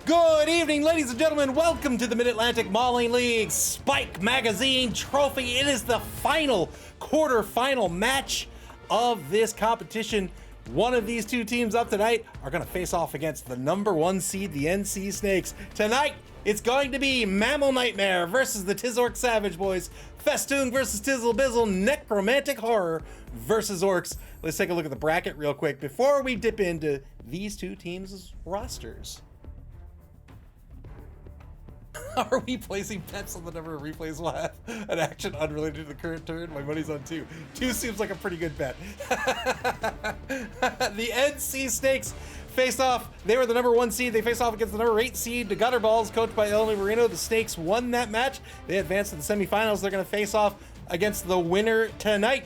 Good evening, ladies and gentlemen. Welcome to the Mid-Atlantic Mauling League Spike Magazine Trophy. It is the final quarterfinal match of this competition. One of these two teams up tonight are going to face off against the #1 seed, the NC Snakes. Tonight, it's going to be MAML Nightmare versus the Tizz Savage Boys, Festoon versus Tizzle Bizzle, Necromantic Horror versus Orcs. Let's take a look at the bracket real quick before we dip into these two teams' rosters. Are we placing bets on the number of replays we'll have an action unrelated to the current turn? My money's on 2. 2 seems like a pretty good bet. The NC Snakes face off. They were the #1 seed. They face off against the #8 seed, the Gutterballs, coached by Illinois Marino. The Snakes won that match. They advanced to the semifinals. They're going to face off against the winner tonight.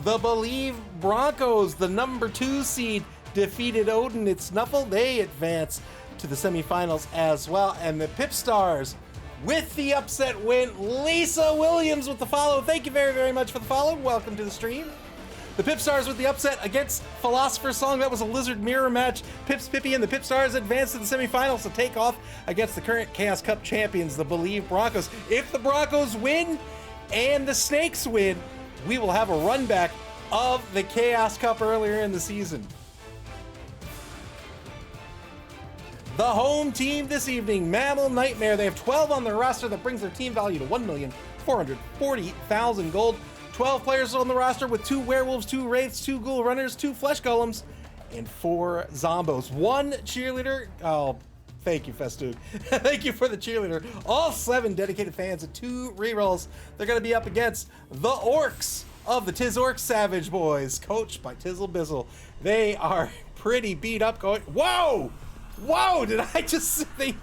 The Believe Broncos, the #2 seed, defeated Odin at Snuffle. They advance to the semifinals as well. And the Pip Stars with the upset win. Lisa Williams with the follow. Thank you very, very much for the follow. Welcome to the stream. The Pip Stars with the upset against Philosopher's Song. That was a Lizard Mirror match. Pips Pippy and the Pip Stars advance to the semifinals to take off against the current Chaos Cup champions, the Believe Broncos. If the Broncos win and the Snakes win, we will have a run back of the Chaos Cup earlier in the season. The home team this evening, MAML Nightmare. They have 12 on their roster. That brings their team value to 1,440,000 gold. 12 players on the roster with 2 werewolves, 2 wraiths, 2 ghoul runners, 2 flesh golems, and 4 zombos. 1 cheerleader. Oh, thank you, Festoon. Thank you for the cheerleader. All 7 dedicated fans and 2 rerolls. They're going to be up against the Orcs of the Tizz Savage Boys, coached by Tizzle Bizzle. They are pretty beat up going. Whoa! Whoa, did I just, they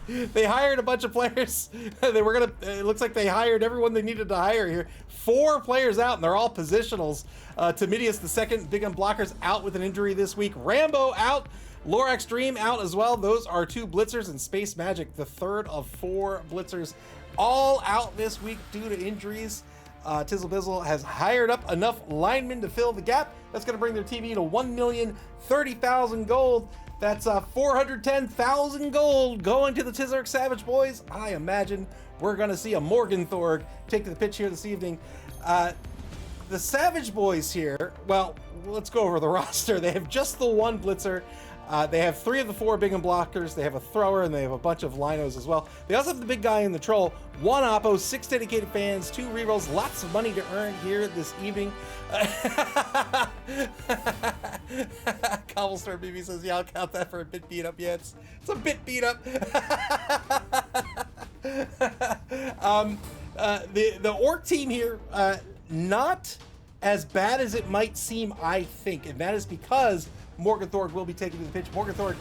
hired a bunch of players. They were gonna, it looks like they hired everyone they needed to hire here. 4 players out, and they're all positionals. Timidius, the second big unblockers, out with an injury this week. Rambo out, Lorax Dream out as well. Those are 2 blitzers, and Space Magic, the third of 4 blitzers, all out this week due to injuries. Tizzle Bizzle has hired up enough linemen to fill the gap. That's gonna bring their TV to 1,030,000 gold. That's 410,000 gold going to the Tizz Savage Boys. I imagine we're going to see a Morgenthorg take the pitch here this evening. The Savage Boys here, well, let's go over the roster. They have just the 1 blitzer. They have 3 of the 4 big and blockers. They have a thrower, and they have a bunch of linos as well. They also have the big guy in the troll, 1 oppo, 6 dedicated fans, 2 rerolls, lots of money to earn here this evening. Cobblestone BB says, yeah, I'll count that for a bit beat up. Yeah, it's a bit beat up. The Orc team here, not as bad as it might seem, I think, and that is because Morgenthorg will be taking to the pitch. Morgenthorg,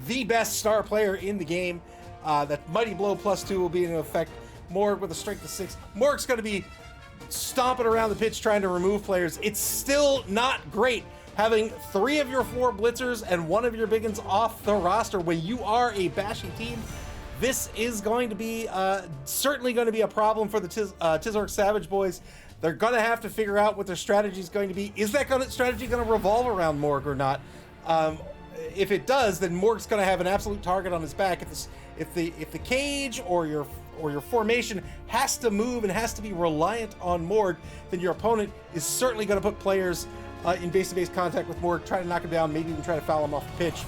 the best star player in the game. That Mighty Blow +2 will be in effect. Morg with a strength of 6. Morg's going to be stomping around the pitch trying to remove players. It's still not great having 3 of your 4 blitzers and 1 of your biggins off the roster when you are a bashy team. This is going to be certainly going to be a problem for the Tizz Savage Boys. They're going to have to figure out what their strategy is going to be. Is that strategy going to revolve around Morg or not? If it does, then Morg's going to have an absolute target on his back. If the cage or your formation has to move and has to be reliant on Morg, then your opponent is certainly going to put players in base-to-base contact with Morg, try to knock him down, maybe even try to foul him off the pitch.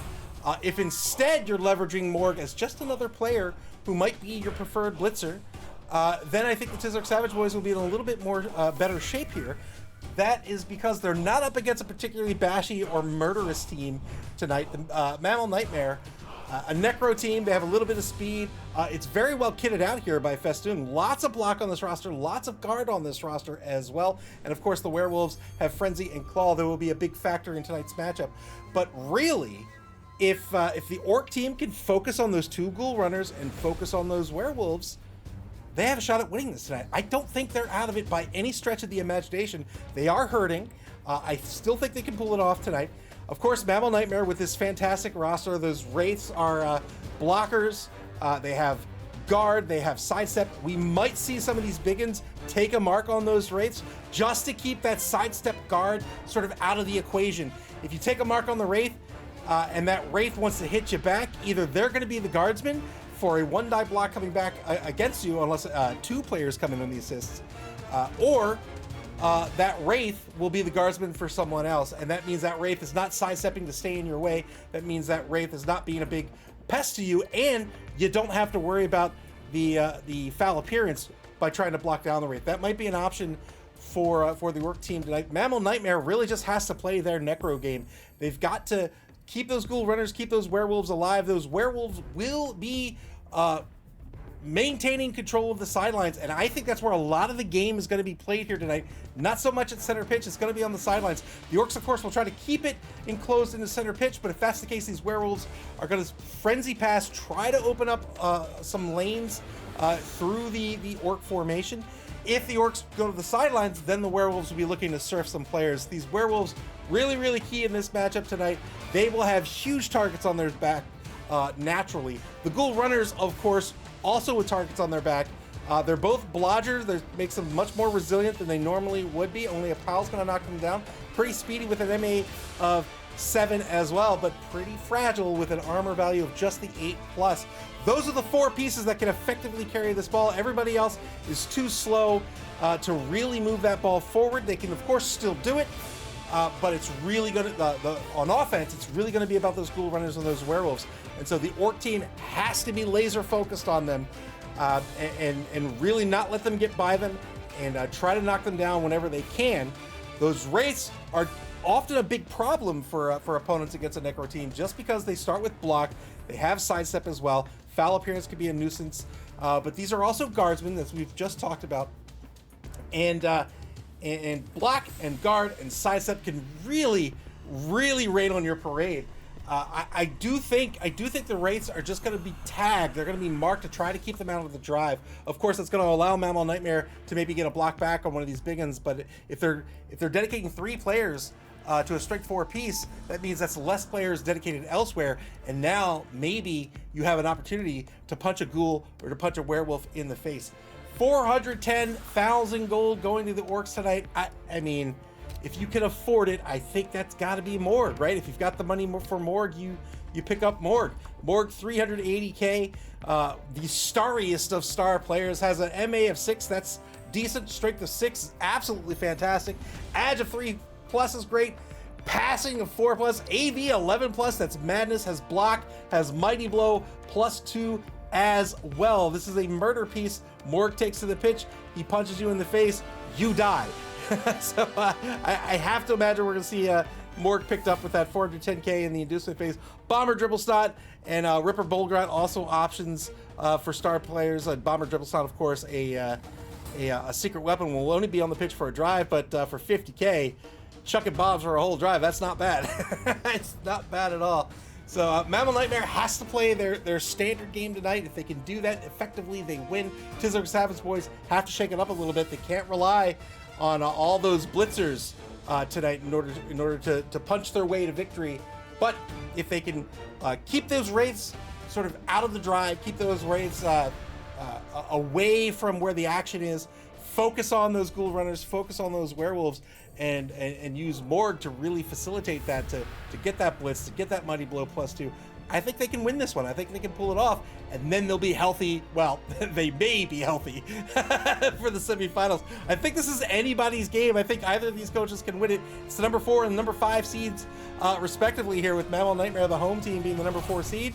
If instead you're leveraging Morg as just another player who might be your preferred blitzer, then I think the Tizz Savage Boys will be in a little bit more better shape here. That is because they're not up against a particularly bashy or murderous team tonight. The MAML Nightmare, a necro team. They have a little bit of speed. It's very well kitted out here by Festoon. Lots of block on this roster, lots of guard on this roster as well. And of course the werewolves have Frenzy and Claw. That will be a big factor in tonight's matchup. But really, if the Orc team can focus on those 2 ghoul runners and focus on those werewolves, they have a shot at winning this tonight. I don't think they're out of it by any stretch of the imagination. They are hurting. I still think they can pull it off tonight. Of course, MAML Nightmare with this fantastic roster. Those wraiths are blockers. They have guard. They have sidestep. We might see some of these biggins take a mark on those wraiths just to keep that sidestep guard sort of out of the equation. If you take a mark on the wraith, and that Wraith wants to hit you back, either they're going to be the guardsman for a 1-die block coming back against you, unless 2 players come in on the assists, or that Wraith will be the guardsman for someone else, and that means that Wraith is not sidestepping to stay in your way. That means that Wraith is not being a big pest to you, and you don't have to worry about the foul appearance by trying to block down the Wraith. That might be an option for the Orc team tonight. MAML Nightmare really just has to play their Necro game. They've got to keep those Ghoul Runners, keep those Werewolves alive. Those Werewolves will be maintaining control of the sidelines, and I think that's where a lot of the game is going to be played here tonight. Not so much at center pitch, it's going to be on the sidelines. The Orcs, of course, will try to keep it enclosed in the center pitch, but if that's the case, these Werewolves are going to frenzy pass, try to open up some lanes through the Orc formation. If the Orcs go to the sidelines, then the Werewolves will be looking to surf some players. These Werewolves really, really key in this matchup tonight. They will have huge targets on their back naturally. The Ghoul Runners, of course, also with targets on their back. They're both blodgers. That makes them much more resilient than they normally would be. Only a Powell's going to knock them down. Pretty speedy with an MA of 7 as well, but pretty fragile with an armor value of just the 8+. Those are the 4 pieces that can effectively carry this ball. Everybody else is too slow to really move that ball forward. They can, of course, still do it, but it's really going to, on offense, it's really going to be about those Ghoul Runners and those Werewolves. And so the Orc team has to be laser focused on them and really not let them get by them and try to knock them down whenever they can. Those Wraiths are often a big problem for opponents against a Necro team just because they start with block. They have sidestep as well. Foul appearance could be a nuisance, but these are also guardsmen, as we've just talked about. And block and guard and sidestep can really, really rain on your parade. I do think the Wraiths are just going to be tagged. They're going to be marked to try to keep them out of the drive. Of course, it's going to allow MAML Nightmare to maybe get a block back on one of these big ones. But if they're dedicating 3 players to a strength 4 piece, that means that's less players dedicated elsewhere. And now maybe you have an opportunity to punch a Ghoul or to punch a Werewolf in the face. 410,000 gold going to the Orcs tonight. I mean, if you can afford it, I think that's got to be Morg, right? If you've got the money for Morg, you pick up Morg. Morg, 380k. The starriest of star players, has an MA of 6. That's decent. Strength of 6 is absolutely fantastic. Edge of 3+ is great. Passing of 4+. AV 11+. That's madness. Has block. Has mighty blow +2 as well. This is a murder piece. Morg takes to the pitch. He punches you in the face. You die. So I have to imagine we're going to see Morg picked up with that 410k in the inducement phase. Bomber Dribble Snot and Ripper Bolgrot also options for star players. Bomber Dribble Snot, of course, a secret weapon, will only be on the pitch for a drive, but for 50k, chucking bombs for a whole drive, that's not bad. It's not bad at all. So MAML Nightmare has to play their standard game tonight. If they can do that effectively, they win. Tizz Savage Boys have to shake it up a little bit. They can't rely on all those blitzers tonight in order to punch their way to victory. But if they can keep those Wraiths sort of out of the drive, keep those Wraiths away from where the action is, focus on those Ghoul Runners, focus on those Werewolves, and use Morg to really facilitate that, to get that blitz, to get that mighty blow +2. I think they can win this one. I think they can pull it off, and then they'll be healthy. Well, they may be healthy for the semifinals. I think this is anybody's game. I think either of these coaches can win it. It's the number 4 and number 5 seeds, respectively, here, with MAML Nightmare, the home team, being the number 4 seed.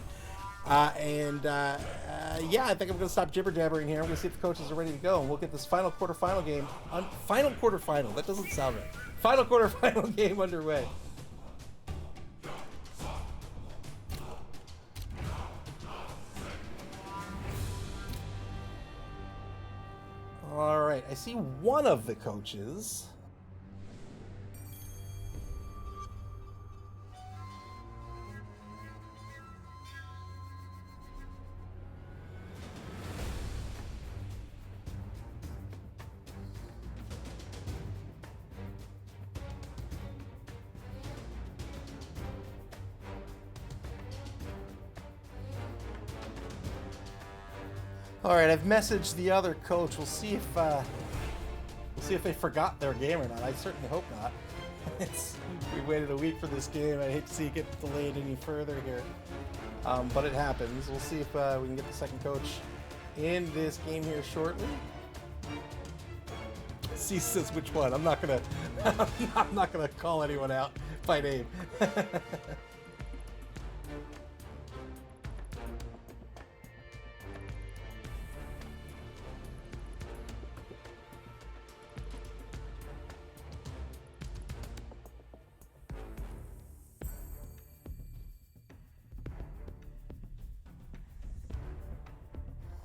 Yeah, I think I'm going to stop jibber-jabbering here. I'm going to see if the coaches are ready to go, and we'll get this final quarterfinal game. Final quarterfinal. That doesn't sound right. Final quarterfinal game underway. All right, I see one of the coaches. All right, I've messaged the other coach. We'll see if they forgot their game or not. I certainly hope not. We waited a week for this game. I hate to see it get delayed any further here. But it happens. We'll see if we can get the second coach in this game here shortly. C says which one. I'm not gonna I'm not gonna call anyone out by name.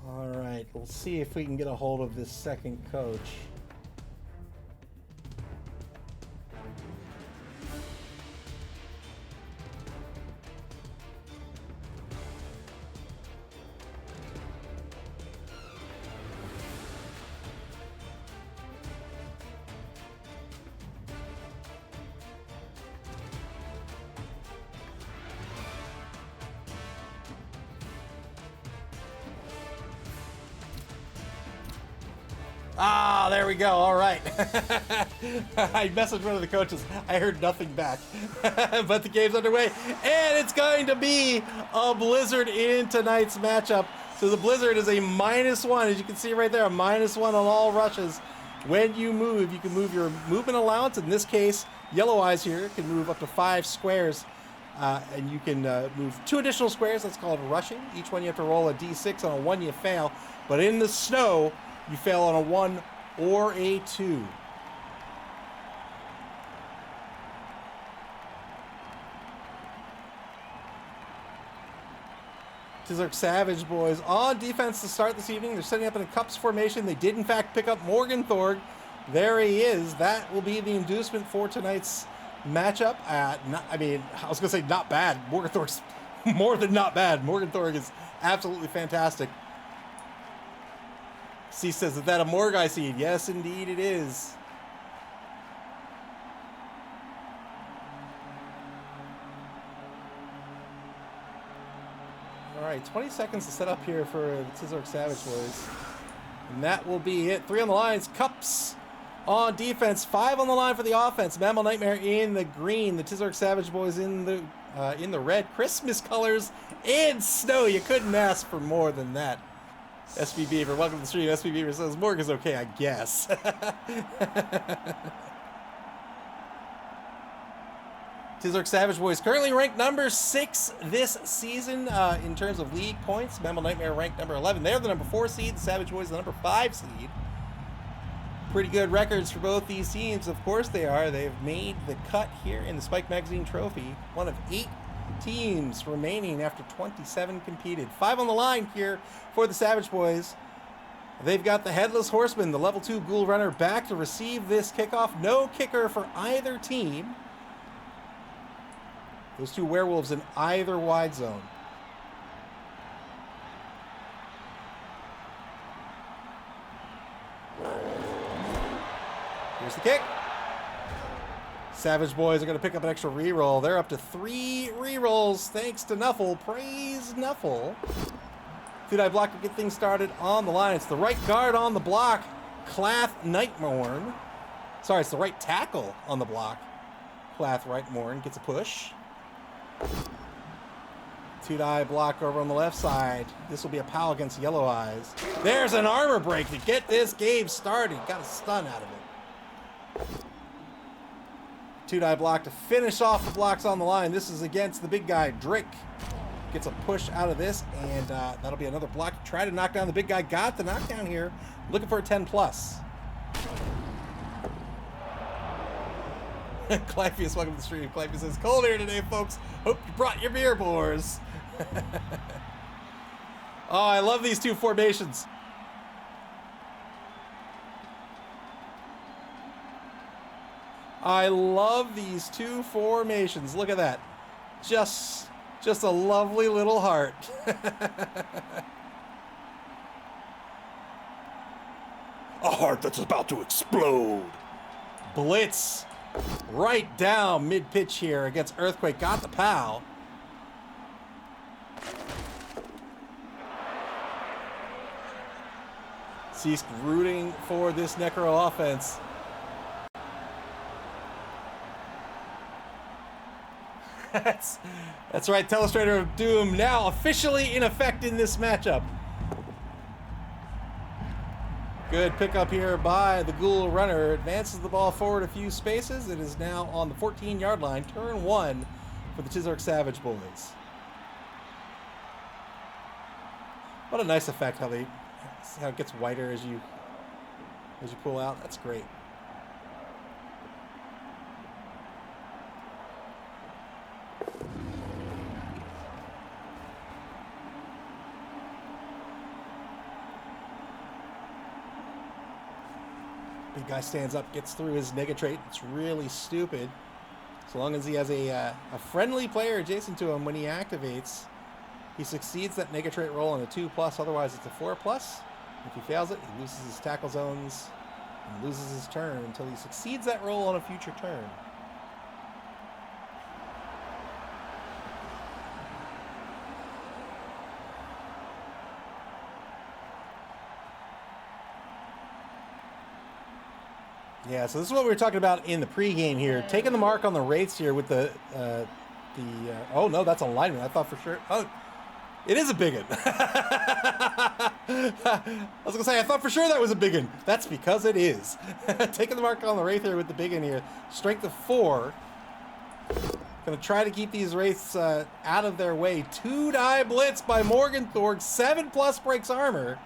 All right, we'll see if we can get a hold of this second coach. Ah, there we go. All right. I messaged one of the coaches. I heard nothing back. But the game's underway. And it's going to be a blizzard in tonight's matchup. So the blizzard is a -1. As you can see right there, a -1 on all rushes. When you move, you can move your movement allowance. In this case, Yellow Eyes here can move up to 5 squares. And you can move 2 additional squares. That's called rushing. Each one you have to roll a d6. On a 1, you fail. But in the snow, you fail on a 1 or a 2. Tizz Savage Boys on defense to start this evening. They're setting up in a Cups formation. They did, in fact, pick up Morgenthorg. There he is. That will be the inducement for tonight's matchup. I was going to say not bad. Morgenthorg's more than not bad. Morgenthorg is absolutely fantastic. C says, is that a Morgai seed? Yes, indeed it is. All right, 20 seconds to set up here for the Tizz Savage Boys. And that will be it. 3 on the lines. Cups on defense. 5 on the line for the offense. MAML Nightmare in the green. The Tizz Savage Boys in the red. Christmas colors and snow. You couldn't ask for more than that. SB Beaver, welcome to the stream. SB Beaver says, Morg is okay, I guess. Tizz Savage Boys currently ranked number 6 this season in terms of league points. MAML Nightmare ranked number 11. They're the number 4 seed. The Savage Boys the number 5 seed. Pretty good records for both these teams. Of course they are. They've made the cut here in the Spike Magazine Trophy. One of 8 teams remaining after 27 competed. 5 on the line here for the Savage Boys. They've got the Headless Horseman, the level 2 Ghoul Runner, back to receive this kickoff. No kicker for either team. Those 2 werewolves in either wide zone. Here's the kick. Savage Boys are going to pick up an extra reroll. They're up to 3 rerolls thanks to Nuffle. Praise Nuffle. 2-die block to get things started on the line. It's the right guard on the block, Clath Nightmorn. Sorry, it's the right tackle on the block. Clath Nightmorn gets a push. 2-die block over on the left side. This will be a pal against Yellow Eyes. There's an armor break to get this game started. Got a stun out of it. 2-die block to finish off the blocks on the line. This is against the big guy, Drake. Gets a push out of this, and that'll be another block to try to knock down the big guy. Got the knockdown here. Looking for a 10+. Clypheus, welcome to the stream. Clypheus says, cold here today, folks. Hope you brought your beer, boars. Oh, I love these 2 formations. I love these 2 formations. Look at that. Just a lovely little heart. A heart that's about to explode. Blitz right down mid-pitch here against Earthquake. Got the POW. Cease rooting for this Necro offense. That's right, Telestrator of Doom now officially in effect in this matchup. Good pickup here by the Ghoul runner. Advances the ball forward a few spaces. It is now on the 14-yard line. Turn 1 for the Tizz Savage Boys. What a nice effect how it gets whiter as you pull out. That's great. Big guy stands up, gets through his negatrait. It's really stupid. So long as he has a friendly player adjacent to him when he activates, he succeeds that negatrait roll on a 2+, otherwise it's a 4+. If he fails it, he loses his tackle zones and loses his turn until he succeeds that roll on a future turn. Yeah, so this is what we were talking about in the pregame here. Taking the mark on the wraiths here with oh no, that's alignment. I thought for sure. Oh, it is a big one. I was gonna say I thought for sure that was a big one. That's because it is. Taking the mark on the wraith here with the big one here. Strength of 4. Gonna try to keep these wraiths out of their way. 2-die blitz by Morgenthorg. 7+ breaks armor.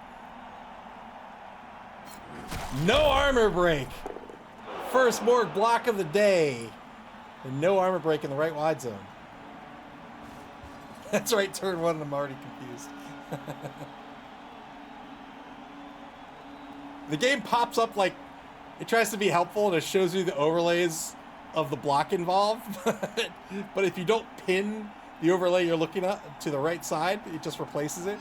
No armor break. First Morg block of the day. And no armor break in the right wide zone. That's right, turn 1 and I'm already confused. The game pops up like it tries to be helpful and it shows you the overlays of the block involved. But if you don't pin the overlay you're looking at to the right side, it just replaces it.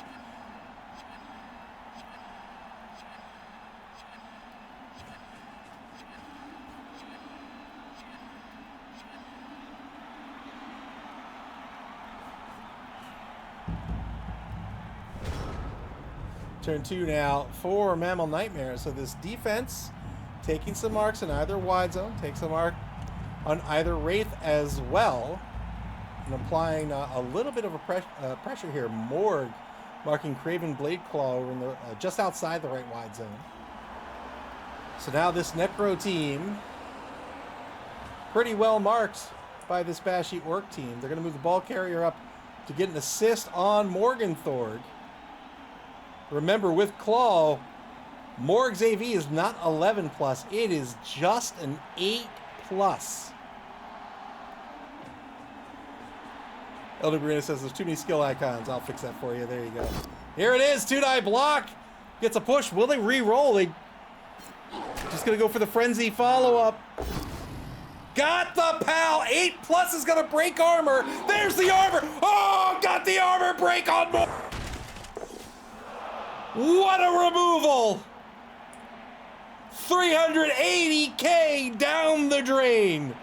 Turn 2 now for MAML Nightmare. So this defense taking some marks in either wide zone, takes a mark on either wraith as well, and applying a little bit of a pressure here. Morg marking Craven Blade Claw over in the, just outside the right wide zone. So now this Necro team, pretty well marked by this Bashy Orc team. They're going to move the ball carrier up to get an assist on Morgenthorg. Remember, with Claw, Morg's AV is not 11+. It is just an 8+. Elder Marina says there's too many skill icons. I'll fix that for you. There you go. Here it is. 2-die block. Gets a push. Will they re-roll? They just going to go for the frenzy follow-up. Got the pal. 8+ is going to break armor. There's the armor. Oh, got the armor break on Morg. What a removal! 380K down the drain.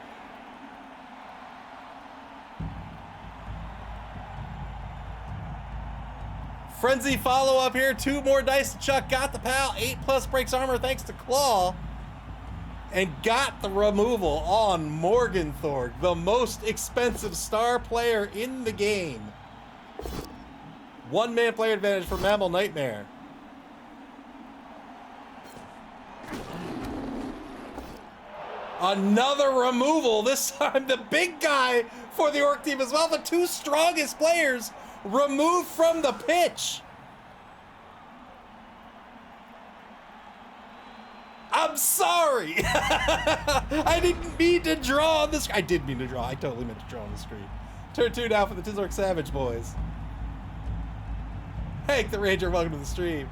Frenzy follow-up here. 2 more dice to chuck. Got the pal. 8+ breaks armor thanks to Claw. And got the removal on Morgenthorg, the most expensive star player in the game. 1-man player advantage for MAML Nightmare. Another removal, this time the big guy for the Orc team as well. The 2 strongest players removed from the pitch. I'm sorry. I didn't mean to draw on this. I did mean to draw. I totally meant to draw on the screen. Turn 2 now for the Tizz Savage Boys. Hank the Ranger, welcome to the stream.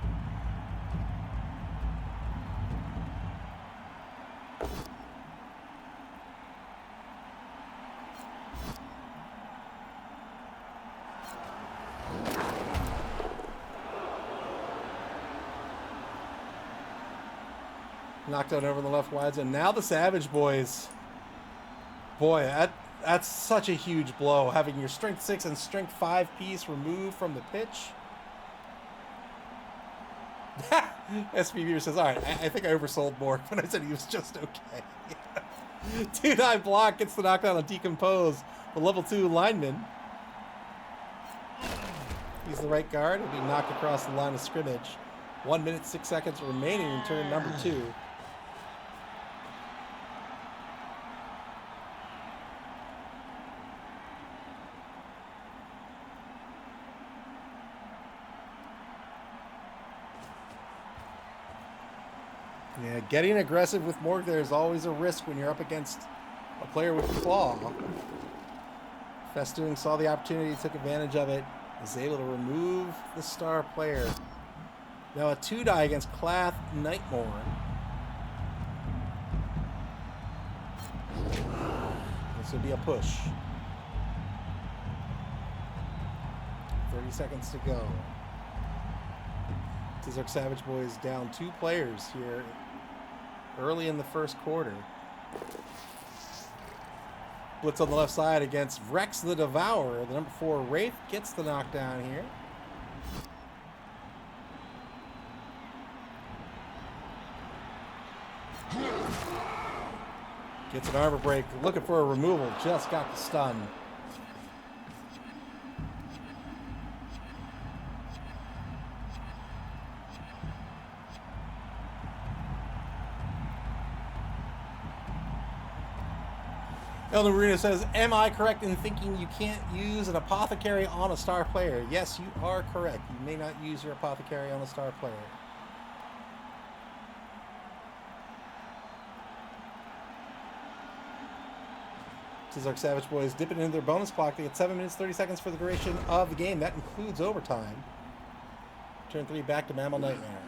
Knockdown over the left wide zone. Now the Savage Boys. Boy, that's such a huge blow, having your Strength 6 and Strength 5 piece removed from the pitch. SPV says, all right, I think I oversold Morg when I said he was just okay. 2-die block gets the knockdown on Decompose the level 2 lineman. He's the right guard. He'll be knocked across the line of scrimmage. 1 minute, 6 seconds remaining in turn number 2. Yeah, getting aggressive with Morg there is always a risk when you're up against a player with claw. Festoon saw the opportunity, took advantage of it, was able to remove the star player. Now a 2-die against Clath Nightmorn. This would be a push. 30 seconds to go. Tizz Savage Boyz down 2 players here early in the first quarter. Blitz on the left side against Rex the Devourer. The number 4 Wraith gets the knockdown here. Gets an armor break, looking for a removal, just got the stun. Elder Marina says, am I correct in thinking you can't use an apothecary on a star player? Yes, you are correct. You may not use your apothecary on a star player. Tizz Savage Boyz dipping into their bonus clock. They get 7 minutes, 30 seconds for the duration of the game. That includes overtime. Turn 3 back to MAML Nightmare.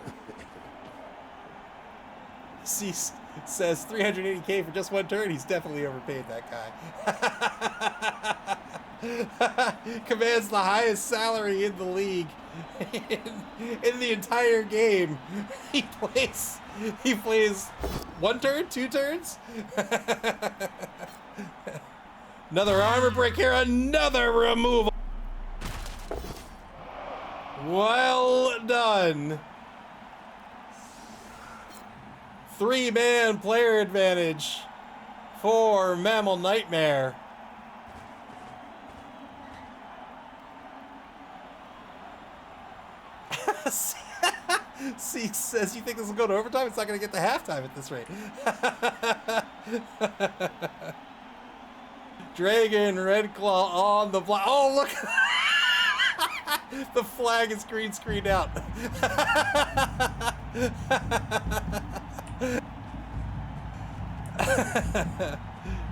Cease says 380K for just 1 turn. He's definitely overpaid that guy. Commands the highest salary in the league. in the entire game. He plays 1 turn, 2 turns. Another armor break here, another removal. Well done. 3-man player advantage for MAML Nightmare. C says, you think this will go to overtime? It's not going to get to halftime at this rate. Dragon Redclaw on the block. Oh, look. The flag is green screened out.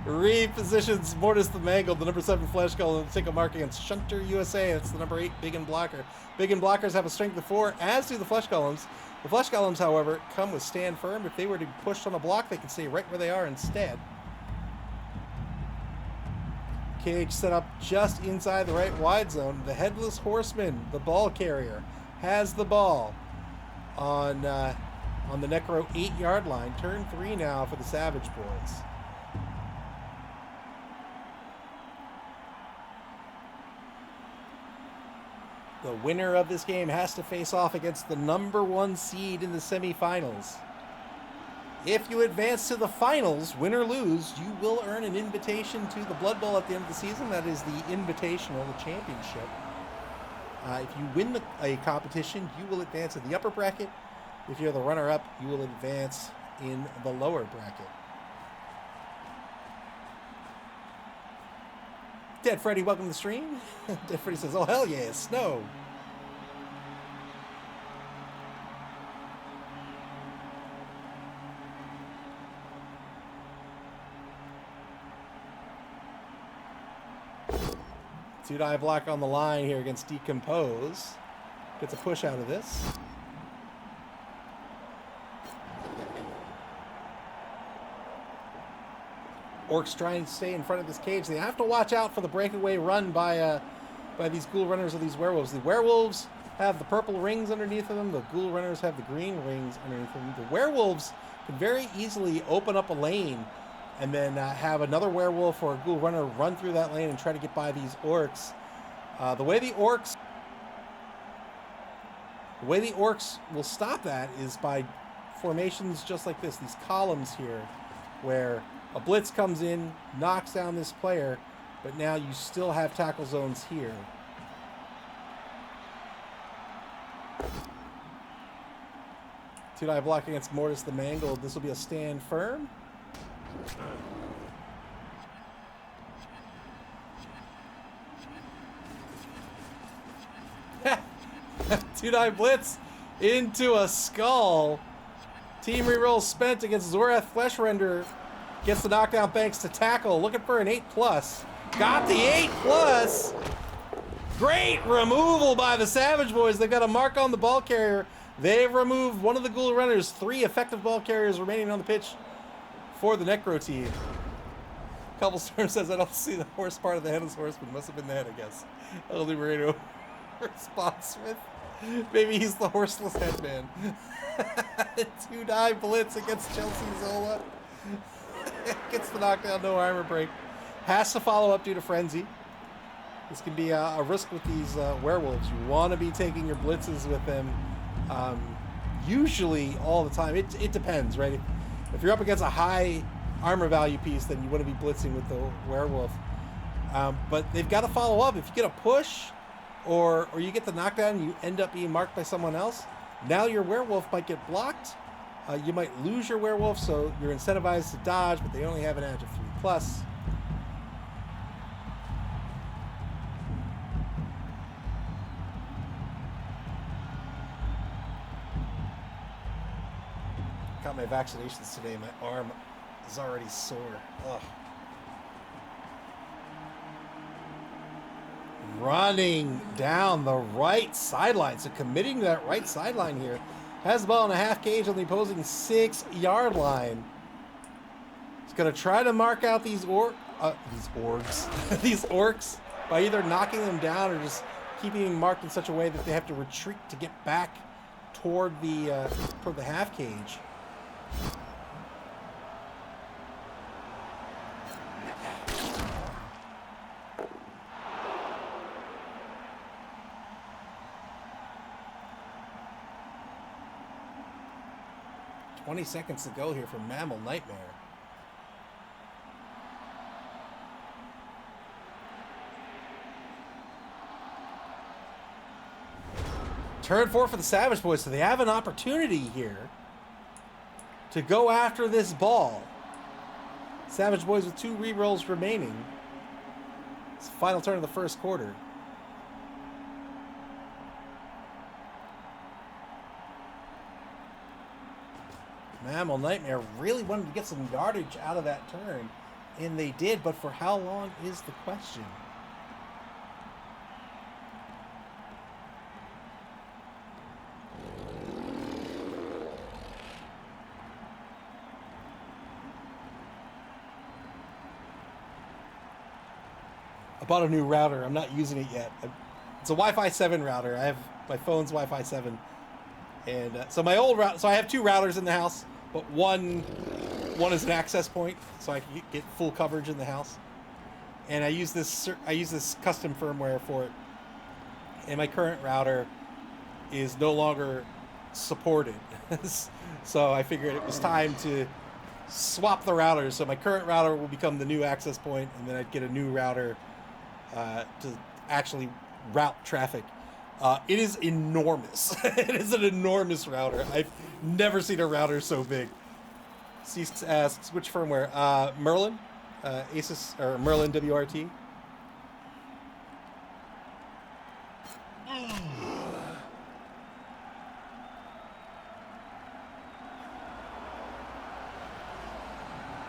Repositions Mortis the Mangled, the number 7 Flesh Golem, to take a mark against Shunter USA. That's the number 8 Big and Blocker. Big and Blockers have a strength of 4, as do the Flesh Golems. The Flesh Golems, however, come with stand firm. If they were to be pushed on a block, they can stay right where they are instead. Cage set up just inside the right wide zone. The Headless Horseman, the ball carrier, has the ball on the Necro 8-yard line. Turn 3 now for the Savage Boyz. The winner of this game has to face off against the number 1 seed in the semifinals. If you advance to the finals, win or lose, you will earn an invitation to the Blood Bowl at the end of the season. That is the Invitational, the championship. If you win a competition, you will advance in the upper bracket. If you're the runner-up, you will advance in the lower bracket. Dead Freddy, welcome to the stream. Dead Freddy says, oh, hell yeah, snow. Two-die block on the line here against Decompose. Gets a push out of this. Orcs trying to stay in front of this cage. They have to watch out for the breakaway run by these ghoul runners or these werewolves. The werewolves have the purple rings underneath of them. The ghoul runners have the green rings underneath them. The werewolves can very easily open up a lane and then have another werewolf or a ghoul runner run through that lane and try to get by these orcs. The way the orcs will stop that is by formations just like this, these columns here, where a blitz comes in, knocks down this player, but now you still have tackle zones here. Two-die block against Mortis the Mangled. This will be a stand firm. Two-die blitz into a skull. Team reroll spent against Zorath Fleshrender. Gets the knockdown thanks to tackle. Looking for an 8+. Got the 8+. Great removal by the Savage Boys. They've got a mark on the ball carrier. They've removed one of the Ghoul Runners. 3 effective ball carriers remaining on the pitch for the Necro team. Cobblestorm says, I don't see the horse part of the Headless Horseman. Must have been the head, I guess. El Liberato responds with, maybe he's the horseless headman. Two-die blitz against Chelsea Zola. Gets the knockdown, no armor break. Has to follow up due to frenzy. This can be a risk with these werewolves. You want to be taking your blitzes with them. Usually all the time. It depends, right? If you're up against a high armor value piece, then you want to be blitzing with the werewolf. But they've got to follow up. If you get a push or you get the knockdown and you end up being marked by someone else, now your werewolf might get blocked. You might lose your werewolf, so you're incentivized to dodge, but they only have an edge of 3+. Got my vaccinations today. My arm is already sore. Ugh. Running down the right sideline. So committing to that right sideline here. Has the ball in a half cage on the opposing 6-yard line. He's going to try to mark out these these orcs by either knocking them down or just keeping them marked in such a way that they have to retreat to get back toward the half cage. $20 seconds to go here for MAML Nightmare. Turn 4 for the Savage Boys, so they have an opportunity here to go after this ball. Savage Boys with 2 rerolls remaining. It's the final turn of the first quarter. MAML Nightmare really wanted to get some yardage out of that turn, and they did, but for how long is the question? I bought a new router. I'm not using it yet. It's a Wi-Fi 7 router. I have my phone's Wi-Fi 7. And so my old route, so I have 2 routers in the house, but one is an access point, so I can get full coverage in the house. And I use this custom firmware for it. And my current router is no longer supported, so I figured it was time to swap the routers. So my current router will become the new access point, and then I'd get a new router to actually route traffic. It is enormous. It is an enormous router. I've never seen a router so big. Cease asks, which firmware? Merlin? Asus, or Merlin WRT?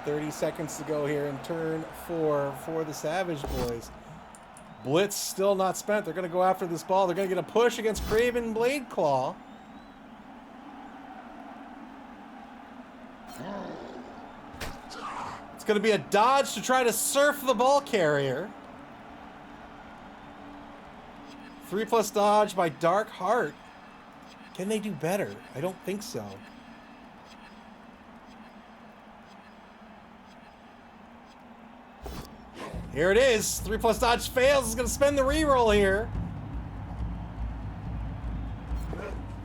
$30 seconds to go here in turn 4 for the Savage Boys. Blitz still not spent. They're going to go after this ball. They're going to get a push against Craven Blade Claw. It's going to be a dodge to try to surf the ball carrier. 3+ dodge by Dark Heart. Can they do better? I don't think so. Here it is. 3+ dodge fails. It's going to spend the reroll here.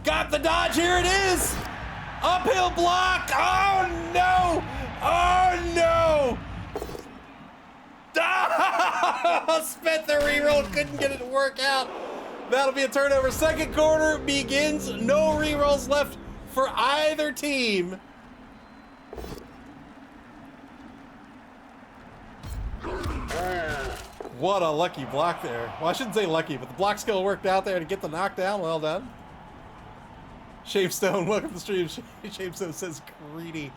Got the dodge. Here it is. Uphill block. Oh, no. Oh, no. Spent the reroll, couldn't get it to work out. That'll be a turnover. Second quarter begins. No rerolls left for either team. What a lucky block there. Well, I shouldn't say lucky, but the block skill worked out there to get the knockdown. Well done. Shamestone, welcome to the stream. Shamestone says greedy.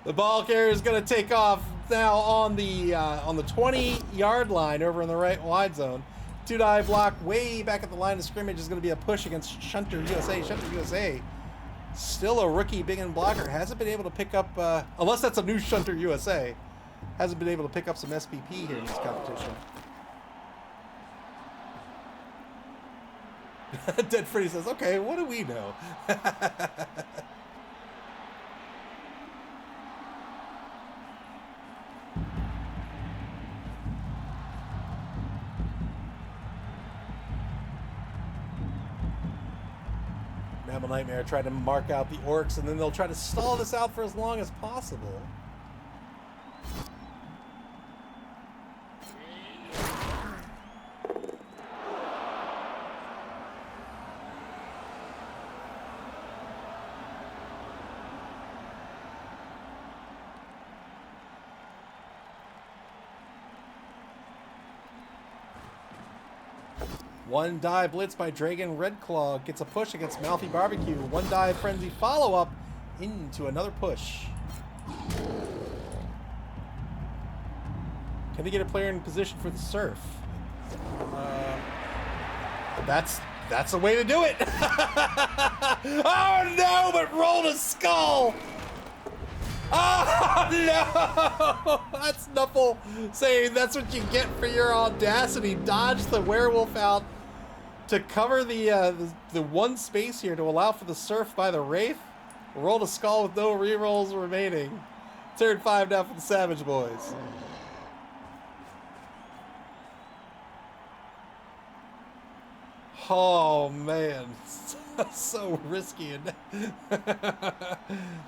The ball carrier is going to take off now on the 20-yard line over in the right wide zone. Two dive block way back at the line of scrimmage is going to be a push against Shunter USA. Shunter USA, still a rookie big end blocker, hasn't been able to pick up, unless that's a new Shunter USA, hasn't been able to pick up some SPP here in this competition. Dead Freddy says, okay, what do we know? MAML Nightmare tried to mark out the orcs, and then they'll try to stall this out for as long as possible. One dive blitz by Dragon Redclaw gets a push against Mouthy Barbecue. One dive frenzy follow-up into another push. Can they get a player in position for the surf? That's the way to do it. Oh no, but rolled a skull. Oh no! That's Knuffle saying that's what you get for your audacity. Dodge the werewolf out to cover the one space here to allow for the surf by the Wraith. Rolled a skull with no rerolls remaining. Turn 5 now for the Savage Boys. Oh man, so risky.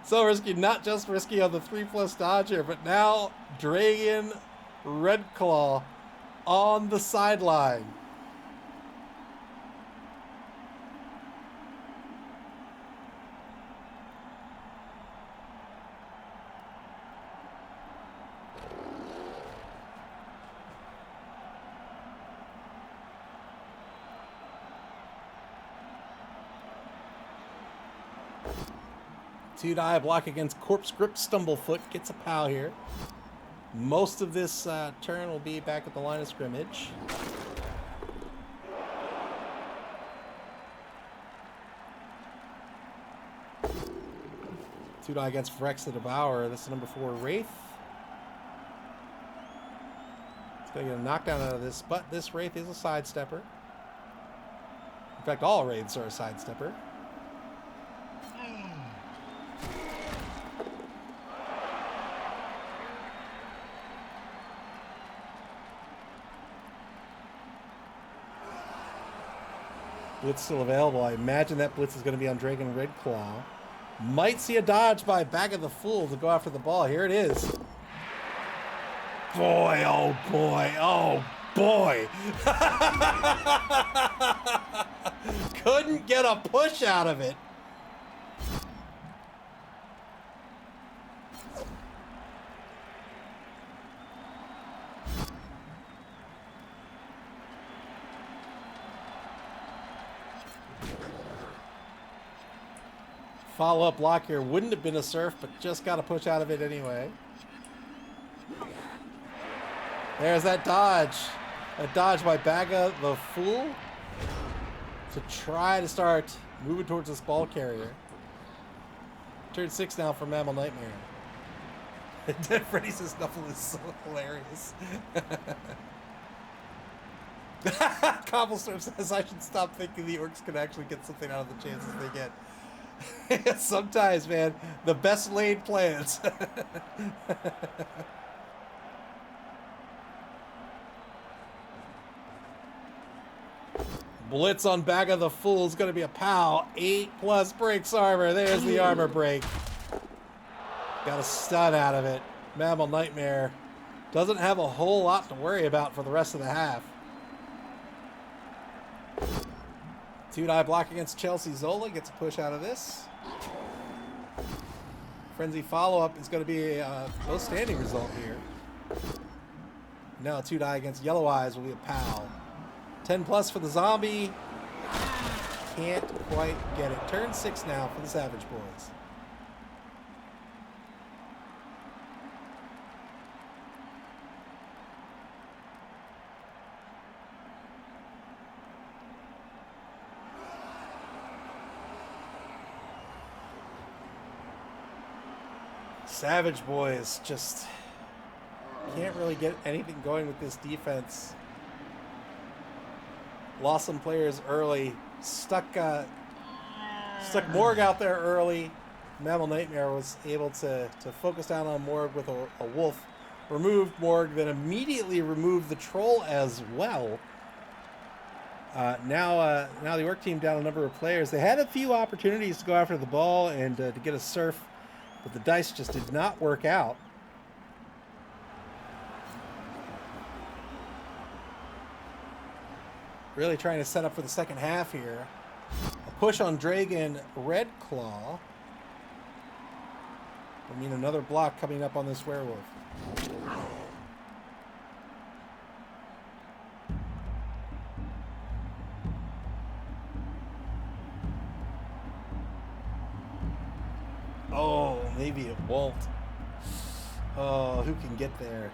So risky, not just risky on the 3+ dodge here, but now Dragon Redclaw on the sideline. Two die block against Corpse Grip Stumblefoot. Gets a POW here. Most of this turn will be back at the line of scrimmage. Two die against Vrex the Devourer. This is number 4 Wraith. It's going to get a knockdown out of this, but this Wraith is a sidestepper. In fact, all Wraiths are a sidestepper. Blitz still available. I imagine that blitz is going to be on Dragon Redclaw. Might see a dodge by Bag of the Fool to go after the ball. Here it is. Boy, oh boy, oh boy. Couldn't get a push out of it. Follow-up block here wouldn't have been a surf, but just got a push out of it anyway. There's that dodge. A dodge by Baga the Fool to try to start moving towards this ball carrier. Turn 6 now for MAML Nightmare. Dead Freddy says Knuffle is so hilarious. Cobblestorm says I should stop thinking the orcs can actually get something out of the chances they get. Sometimes, man, the best laid plans. Blitz on Bag of the Fool is going to be a POW. 8+ breaks armor. There's the armor break. Got a stun out of it. MAML Nightmare doesn't have a whole lot to worry about for the rest of the half. Two-die block against Chelsea. Zola gets a push out of this. Frenzy follow-up is going to be a low-standing result here. No, two-die against Yellow Eyes will be a pal. 10+ for the Zombie. Can't quite get it. Turn 6 now for the Savage Boys. Savage Boys just can't really get anything going with this defense. Lost some players early. Stuck Morg out there early. MAML Nightmare was able to focus down on Morg with a wolf. Removed Morg, then immediately removed the troll as well. Now the Orc team down a number of players. They had a few opportunities to go after the ball and to get a surf, but the dice just did not work out. Really trying to set up for the second half here. A push on Dragon Red Claw. I mean, another block coming up on this werewolf. Oh, maybe it won't. Oh, who can get there?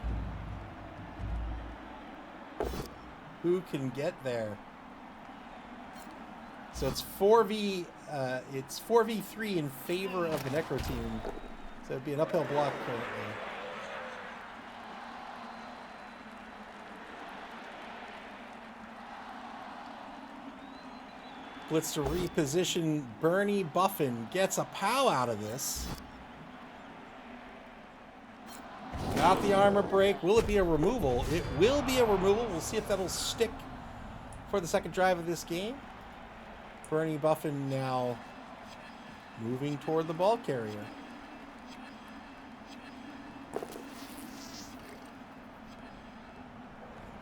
Who can get there? So it's 4v3 in favor of the Necro team. So it'd be an uphill block currently. Blitz to reposition. Bernie Buffin gets a pow out of this. Got the armor break. Will it be a removal? It will be a removal. We'll see if that'll stick for the second drive of this game. Bernie Buffin now moving toward the ball carrier.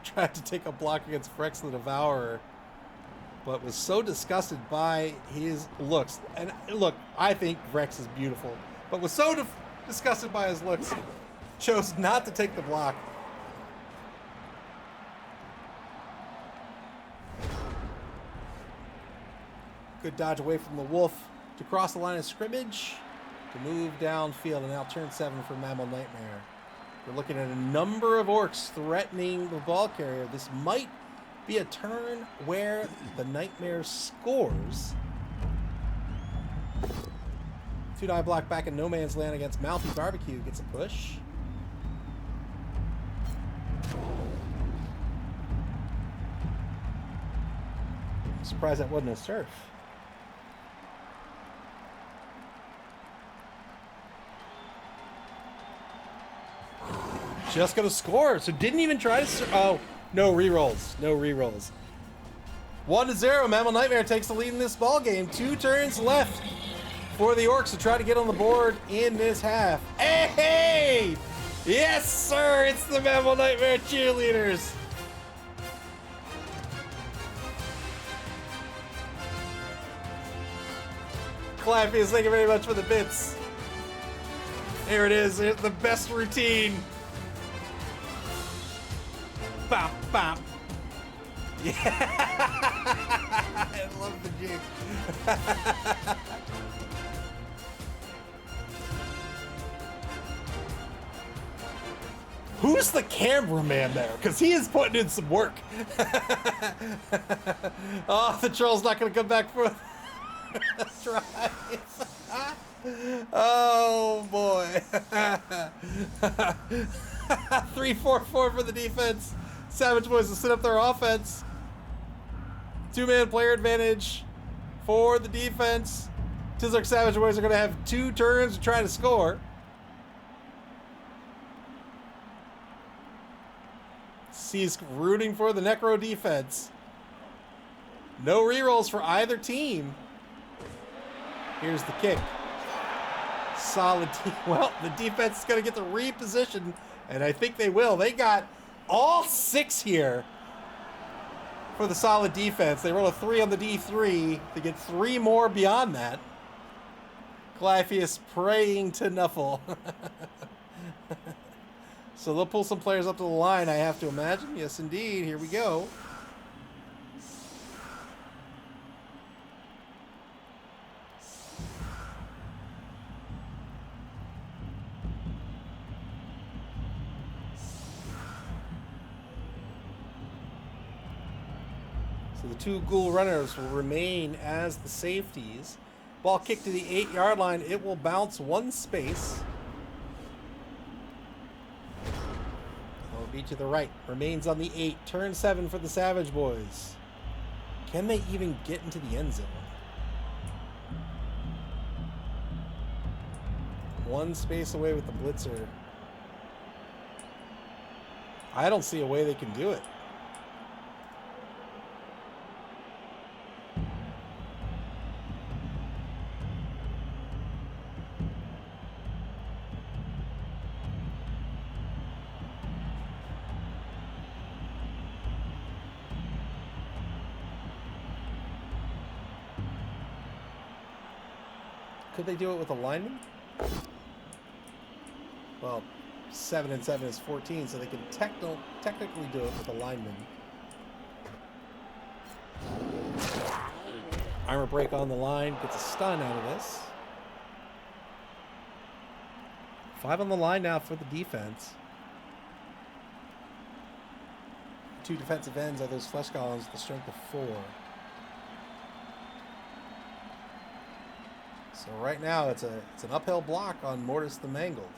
Tried to take a block against Frex the Devourer, but was so disgusted by his looks. And look, I think Vrex is beautiful, but was so disgusted by his looks, chose not to take the block. Good dodge away from the wolf to cross the line of scrimmage, to move downfield, and now turn 7 for MAML Nightmare. We're looking at a number of orcs threatening the ball carrier. This might be a turn where the Nightmare scores. Two-die block back in no man's land against Mouthy Barbecue. Gets a push. I'm surprised that wasn't a surf. Just gonna score, so didn't even try to. Oh, no rerolls, no rerolls. 1-0. MAML Nightmare takes the lead in this ball game. 2 turns left for the Orcs to try to get on the board in this half. Hey! Yes, sir! It's the MAML Nightmare cheerleaders. Clappies, thank you very much for the bits. Here it is. Here's the best routine. Bop, bop. Yeah. I love the jig. Who's the cameraman there? Because he is putting in some work. Oh, the troll's not going to come back for a drive. Oh, boy. 3-4-4 for the defense. Savage Boys will set up their offense. 2-man player advantage for the defense. Tizz Savage Boys are going to have 2 turns to try to score. He's rooting for the Necro defense. No rerolls for either team. Here's the kick. Solid team. Well, the defense is going to get to reposition And I think they will. They got all 6 here for the solid defense. They roll a 3 on the D3. They get 3 more beyond that. Glypheus praying to Nuffle. So they'll pull some players up to the line, I have to imagine. Yes, indeed. Here we go. So the 2 ghoul runners will remain as the safeties. Ball kicked to the 8-yard line. It will bounce 1 space. It'll be to the right. Remains on the 8. Turn 7 for the Savage Boys. Can they even get into the end zone? 1 space away with the blitzer. I don't see a way they can do it. Could they do it with a lineman? Well, 7 and 7 is 14, so they can technically do it with a lineman. Armor break on the line, gets a stun out of this. 5 on the line now for the defense. 2 defensive ends are those flesh columns with the strength of 4. So right now it's an uphill block on Mortis the Mangled.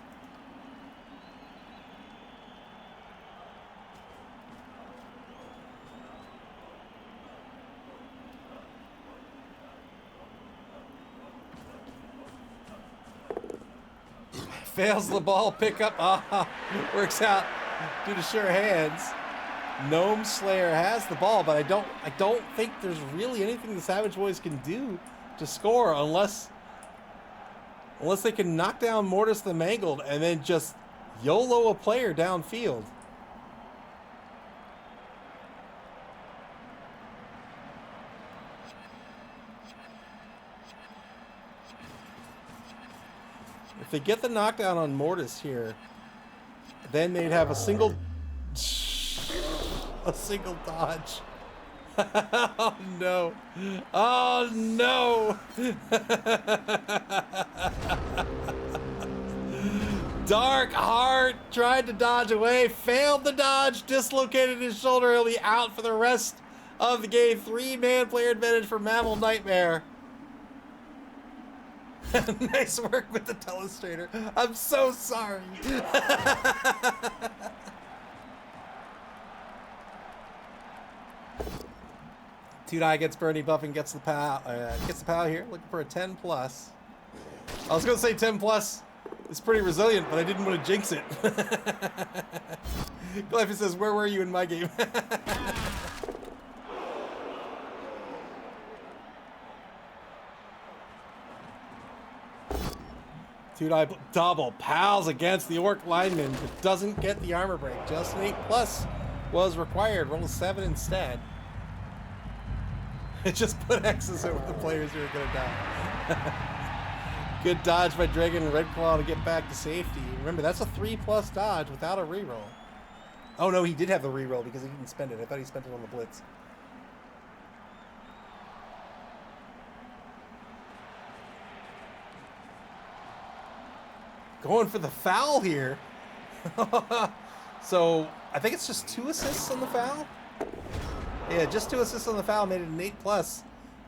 Fails the ball pickup. Works out due to sure hands. Gnome Slayer has the ball, but I don't think there's really anything the Savage Boys can do to score unless they can knock down Mortis the Mangled and then just YOLO a player downfield. If they get the knockdown on Mortis here, then they'd have a single dodge. Oh no. Oh no. Dark Heart tried to dodge away, failed the dodge, dislocated his shoulder. He'll be out for the rest of the game. 3-man player advantage for MAML Nightmare. Nice work with the telestrator. I'm so sorry. Tudai gets Bernie buffing, gets the POW here, looking for a 10 plus. I was gonna say 10 plus is pretty resilient, but I didn't want to jinx it. Glyphy says, where were you in my game? Tudai double pals against the Orc lineman, but doesn't get the armor break. Just an 8 plus was required. Roll a 7 instead. It just put X's over the players who are going to die. Good dodge by Dragon and Redclaw to get back to safety. Remember, that's a 3 plus dodge without a reroll. Oh no, he did have the reroll because he didn't spend it. I thought he spent it on the blitz. Going for the foul here. So I think it's just 2 assists on the foul. Yeah, just 2 assists on the foul made it an 8 plus,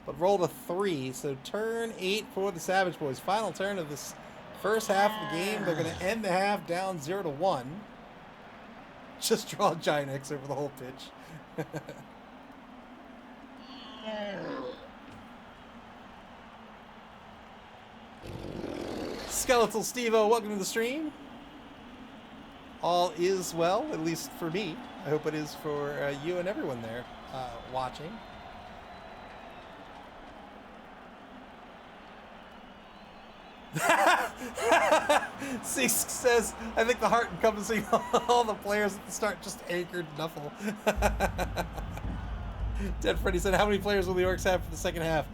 but rolled a 3. So turn 8 for the Savage Boys. Final turn of this first half of the game. They're going to end the half down 0-1. Just draw Giant X over the whole pitch. Skeletal Steve-O, welcome to the stream. All is well, at least for me. I hope it is for you and everyone there watching. Six says, I think the heart encompassing all the players at the start just anchored Nuffle. Dead Freddy said, how many players will the Orcs have for the second half?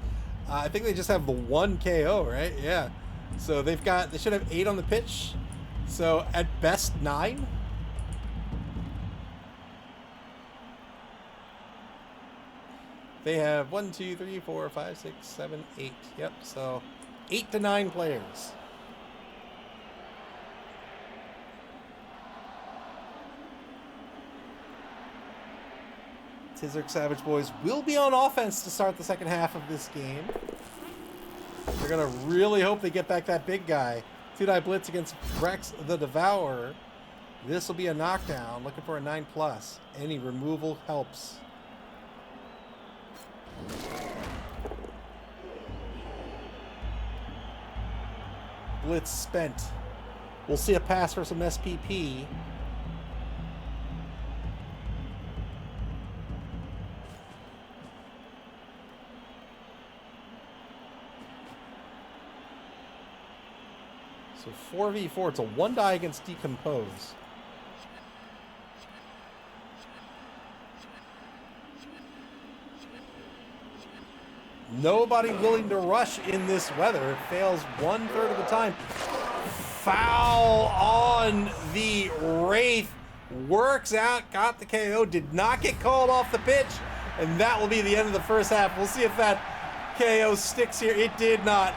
I think they just have the one KO, right? Yeah. So they should have 8 on the pitch. So at best 9. They have 1, 2, 3, 4, 5, 6, 7, 8. Yep, so 8 to 9 players. Tizz Savage Boys will be on offense to start the second half of this game. They're going to really hope they get back that big guy. 2-die blitz against Rex the Devourer. This will be a knockdown. Looking for a 9+. Any removal helps. Blitz spent. We'll see a pass for some SPP. So 4v4, it's a 1-die against Decompose. Nobody willing to rush in this weather. It fails 1/3 of the time. Foul on the Wraith. Works out, got the KO, did not get called off the pitch. And that will be the end of the first half. We'll see if that KO sticks here. It did not.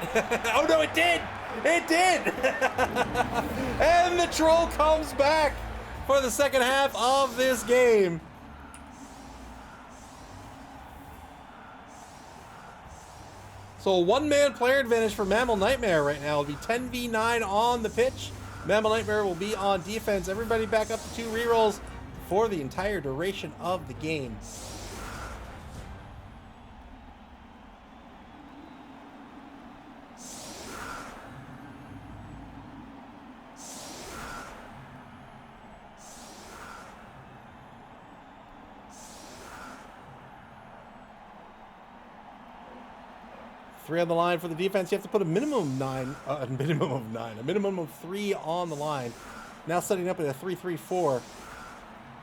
Oh no, it did! It did! And the troll comes back for the second half of this game. So a one-man player advantage for MAML Nightmare right now. It'll be 10v9 on the pitch. MAML Nightmare will be on defense. Everybody back up to 2 rerolls for the entire duration of the game. Three on the line for the defense. You have to put a minimum of 3 on the line. Now setting up at a 3-3-4.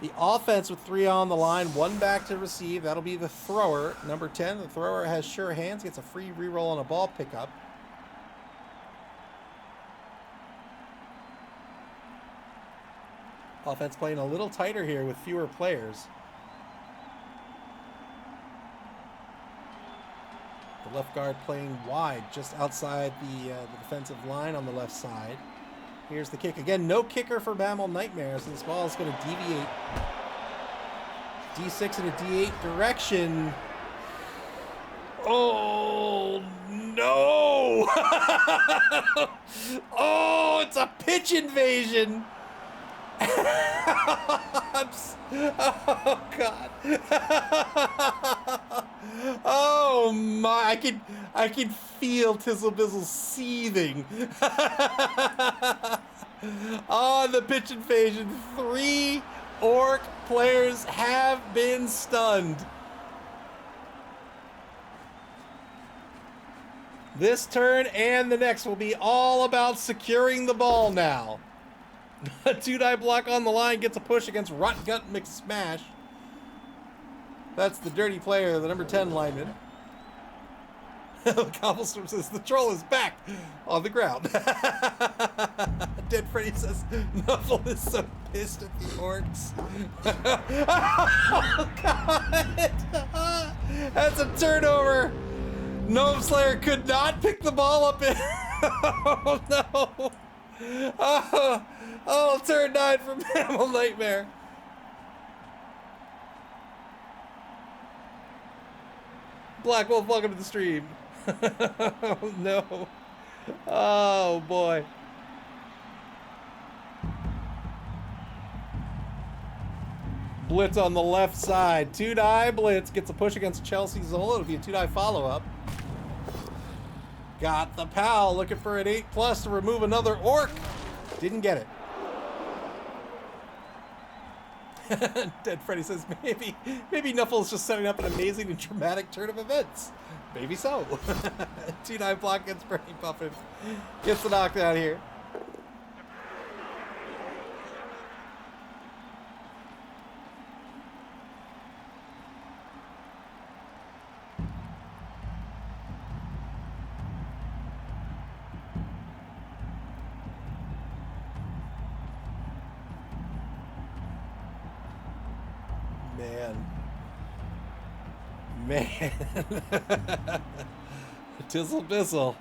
The offense with 3 on the line, 1 back to receive. That'll be the thrower. Number 10, the thrower has sure hands, gets a free reroll on a ball pickup. Offense playing a little tighter here with fewer players. The left guard playing wide, just outside the defensive line on the left side. Here's the kick. Again, no kicker for MAML Nightmares. So this ball is going to deviate D6 in a D8 direction. Oh, no! Oh, it's a pitch invasion! Oh, God. Oh, my. I can feel Tizzle Bizzle seething. On the pitch invasion, 3 Orc players have been stunned. This turn and the next will be all about securing the ball now. A 2-die block on the line gets a push against Rotgut McSmash. That's the dirty player, the number 10 lineman. Cobblestorm says the troll is back on the ground. Dead Freddy says Nuffle is so pissed at the Orcs. Oh, God. That's a turnover. Gnome Slayer could not pick the ball up. Oh, no. Oh, turn 9 for MAML Nightmare. Black Wolf, welcome to the stream. Oh, no. Oh, boy. Blitz on the left side. 2-die blitz gets a push against Chelsea Zola. It'll be a 2-die follow-up. Got the pal looking for an 8+ to remove another Orc. Didn't get it. Dead Freddy says maybe Nuffle's just setting up an amazing and dramatic turn of events. Maybe so. 2-die block gets Bernie Puffin. Gets the knockdown here. man. Man. Tizzle Bizzle.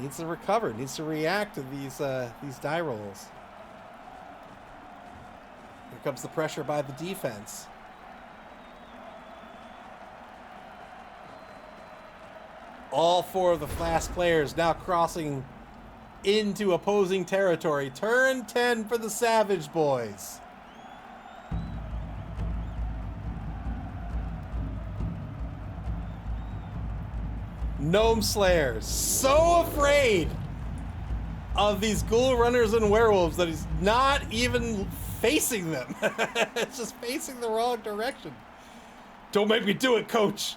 Needs to recover, needs to react to these die rolls. Here comes the pressure by the defense. All four of the fast players now crossing into opposing territory. Turn 10 for the Savage Boys. Gnome Slayers, so afraid of these ghoul runners and werewolves that he's not even facing them. It's just facing the wrong direction. Don't make me do it, coach.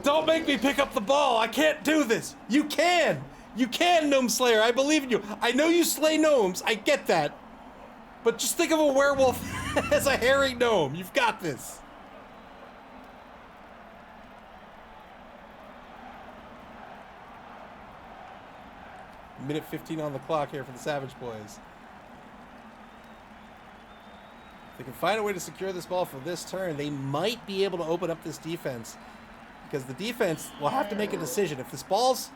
Don't make me pick up the ball. I can't do this. You can. You can, Gnome Slayer. I believe in you. I know you slay gnomes. I get that. But just think of a werewolf as a hairy gnome. You've got this. Minute 15 on the clock here for the Savage Boys. If they can find a way to secure this ball for this turn, they might be able to open up this defense. Because the defense will have to make a decision. If this ball's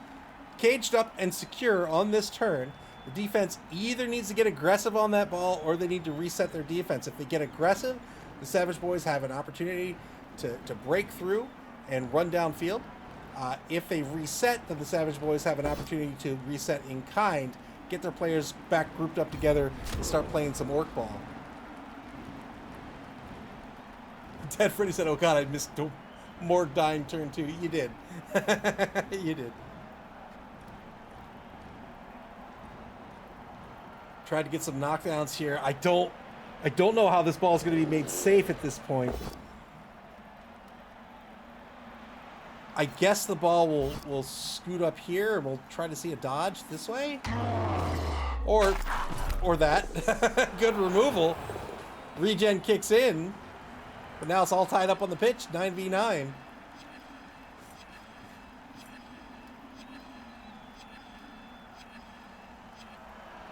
caged up and secure on this turn, the defense either needs to get aggressive on that ball or they need to reset their defense. If they get aggressive, the Savage Boys have an opportunity to break through and run downfield. If they reset, then the Savage Boys have an opportunity to reset in kind, get their players back grouped up together, and start playing some orc ball. Dead Freddy said, oh god, I missed more dying turn 2. You did. You did. Tried to get some knockdowns here. I don't know how this ball is going to be made safe at this point. I guess the ball will scoot up here and we'll try to see a dodge this way. Or that. Good removal. Regen kicks in. But now it's all tied up on the pitch. 9v9.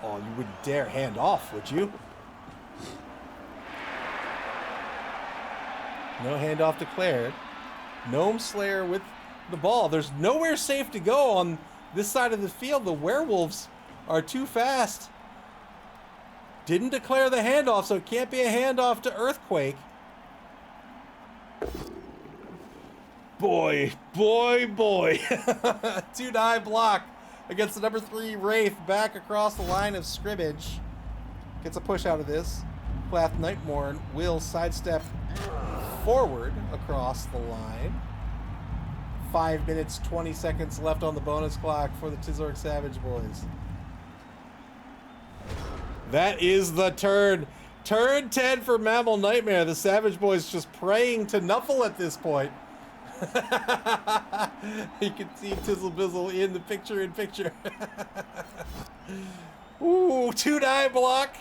Oh, you wouldn't dare hand off, would you? No handoff declared. Gnome Slayer with the ball. There's nowhere safe to go on this side of the field. The werewolves are too fast. Didn't declare the handoff, so it can't be a handoff to Earthquake. Boy. 2-die block against the number 3 Wraith back across the line of scrimmage. Gets a push out of this. Plath Nightmorn will sidestep forward across the line. 5 minutes, 20 seconds left on the bonus clock for the Tizz Savage Boys. That is the turn. Turn 10 for MAML Nightmare. The Savage Boys just praying to Nuffle at this point. You can see Tizzle Bizzle in the picture-in-picture. Ooh, 2-die block.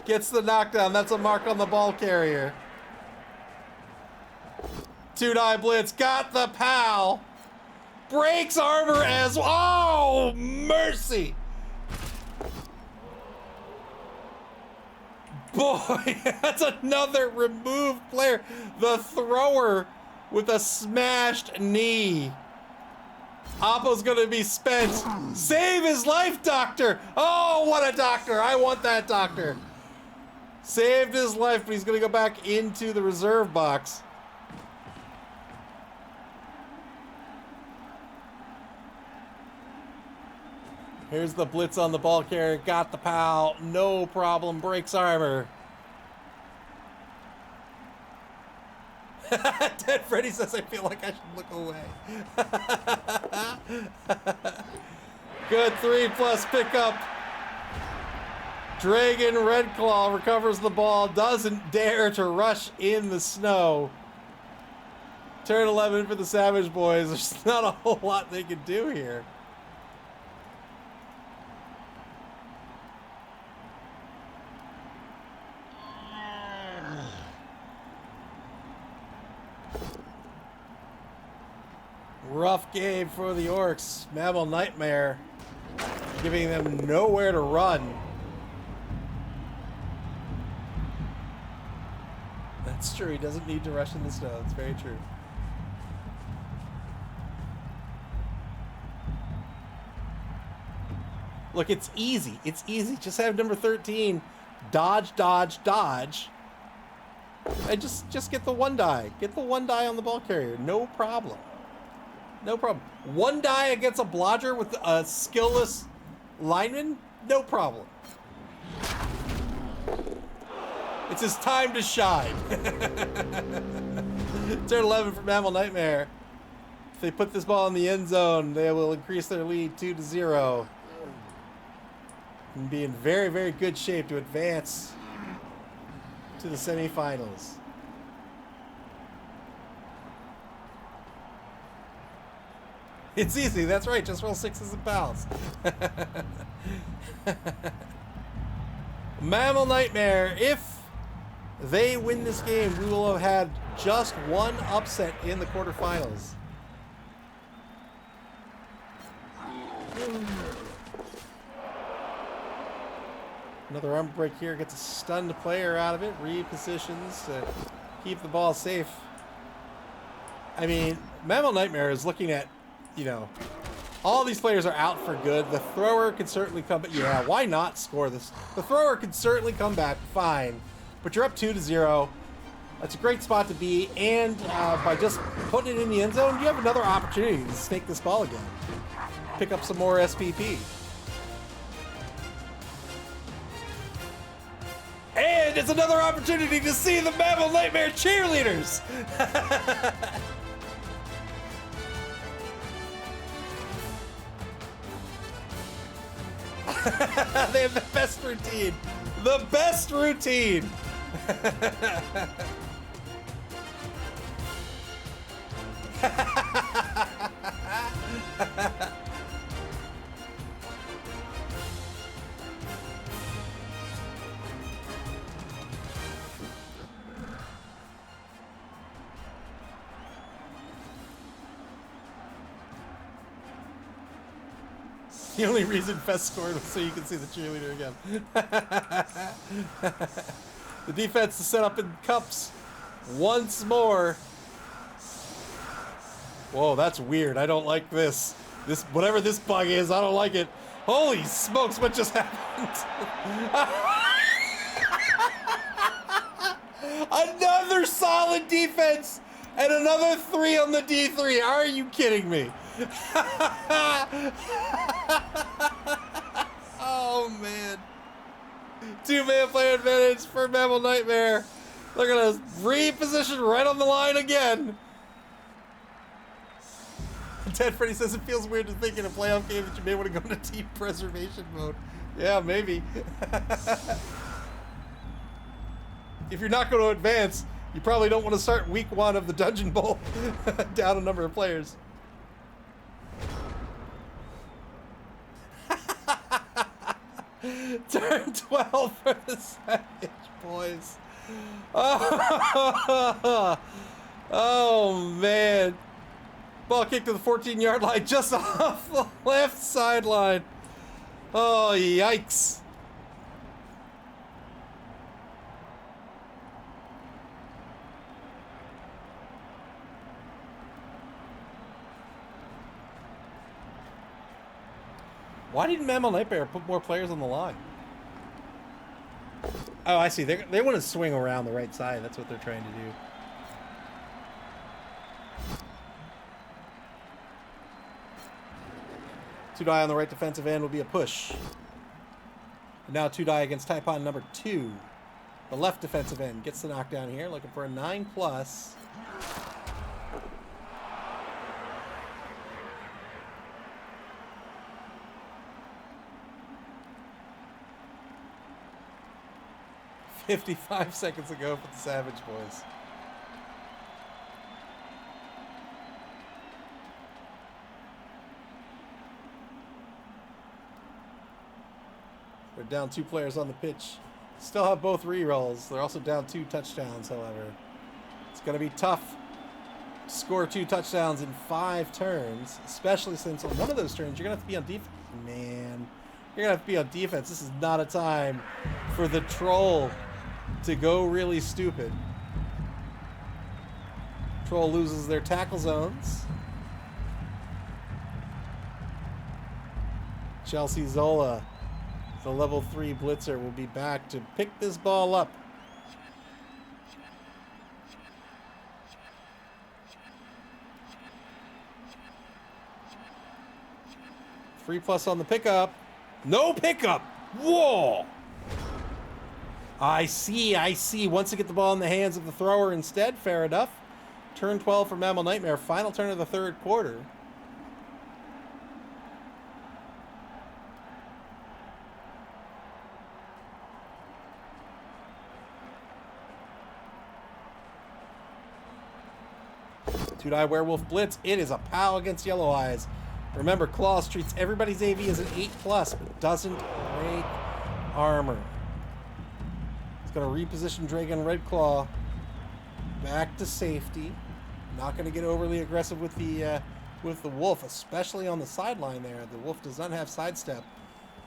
Gets the knockdown. That's a mark on the ball carrier. 2-die blitz. Got the pal. Breaks armor as... Oh, mercy. Boy, that's another removed player. The thrower with a smashed knee. Oppo's gonna be spent. Save his life, doctor. Oh, what a doctor. I want that doctor. Saved his life, but he's gonna go back into the reserve box. Here's the blitz on the ball carrier. Got the pal. No problem. Breaks armor. Dead Freddy says, I feel like I should look away. Good 3+ pickup. Dragon Redclaw recovers the ball. Doesn't dare to rush in the snow. Turn 11 for the Savage Boys. There's not a whole lot they can do here. Rough game for the Orcs. MAML Nightmare giving them nowhere to run. That's true. He doesn't need to rush in the snow. It's very true. Look, it's easy. It's easy. Just have number 13 dodge, dodge, dodge. And just get the one die. Get the one die on the ball carrier. No problem. No problem. One die against a blodger with a skillless lineman? No problem. It's his time to shine. Turn 11 for MAML Nightmare. If they put this ball in the end zone, they will increase their lead 2-0. And be in very, very good shape to advance to the semifinals. It's easy, that's right, just roll sixes and pals. MAML Nightmare, if they win this game, we will have had just one upset in the quarterfinals. Another arm break here, gets a stunned player out of it, repositions to keep the ball safe. I mean, MAML Nightmare is looking at, you know, all these players are out for good. The thrower can certainly come back. Yeah, why not score this? The thrower can certainly come back, fine. But you're up 2-0. That's a great spot to be. And by just putting it in the end zone, you have another opportunity to snake this ball again. Pick up some more SPP. And it's another opportunity to see the MAML Nightmare cheerleaders. They have the best routine. The best routine. The only reason Fest scored was so you can see the cheerleader again. The defense is set up in cups once more. Whoa, that's weird. I don't like this. Whatever this bug is, I don't like it. Holy smokes, what just happened? Another solid defense and another 3 on the D3. Are you kidding me? Oh man. 2-man player advantage for MAML Nightmare. They're gonna reposition right on the line again. Ted Freddy says it feels weird to think in a playoff game that you may want to go into team preservation mode. Yeah, maybe. If you're not going to advance, you probably don't want to start week 1 of the Dungeon Bowl down a number of players. Turn 12 for the Savage Boys. Oh man. Ball kicked to the 14-yard line, just off the left sideline. Oh, yikes. Why didn't MAML Nightmare put more players on the line? Oh, I see. They want to swing around the right side. That's what they're trying to do. Two die on the right defensive end will be a push. And now 2 die against Taipon number 2. The left defensive end gets the knockdown here, looking for a 9+. "55 seconds ago for the Savage Boys." They're down 2 players on the pitch. Still have both re-rolls. They're also down 2 touchdowns, however. It's going to be tough to score 2 touchdowns in 5 turns, especially since on one of those turns you're going to have to be on defense. Man, you're going to have to be on defense. This is not a time for the troll to go really stupid. Troll loses their tackle zones. Chelsea Zola, the level 3 blitzer, will be back to pick this ball up. Three plus on the pickup. No pickup. Whoa. I see. Once you get the ball in the hands of the thrower instead, fair enough. Turn 12 for MAML Nightmare. Final turn of the third quarter. Two-die Werewolf Blitz. It is a POW against Yellow Eyes. Remember, Claws treats everybody's AV as an 8+, but doesn't break armor. It's going to reposition Dragon Red Claw back to safety. Not going to get overly aggressive with the Wolf, especially on the sideline there. The Wolf does not have sidestep,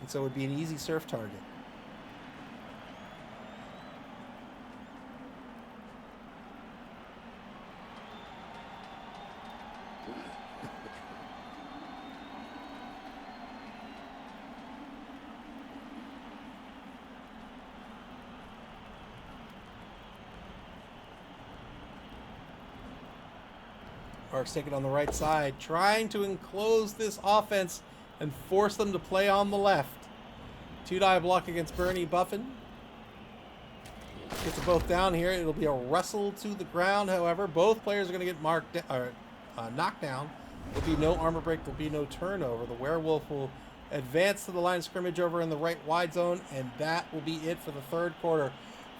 and so it would be an easy surf target. Mark's taking on the right side, trying to enclose this offense and force them to play on the left. Two-die block against Bernie Buffin. Gets them both down here. It'll be a wrestle to the ground, however. Both players are going to get knocked down. There'll be no armor break. There'll be no turnover. The Werewolf will advance to the line of scrimmage over in the right wide zone, and that will be it for the third quarter.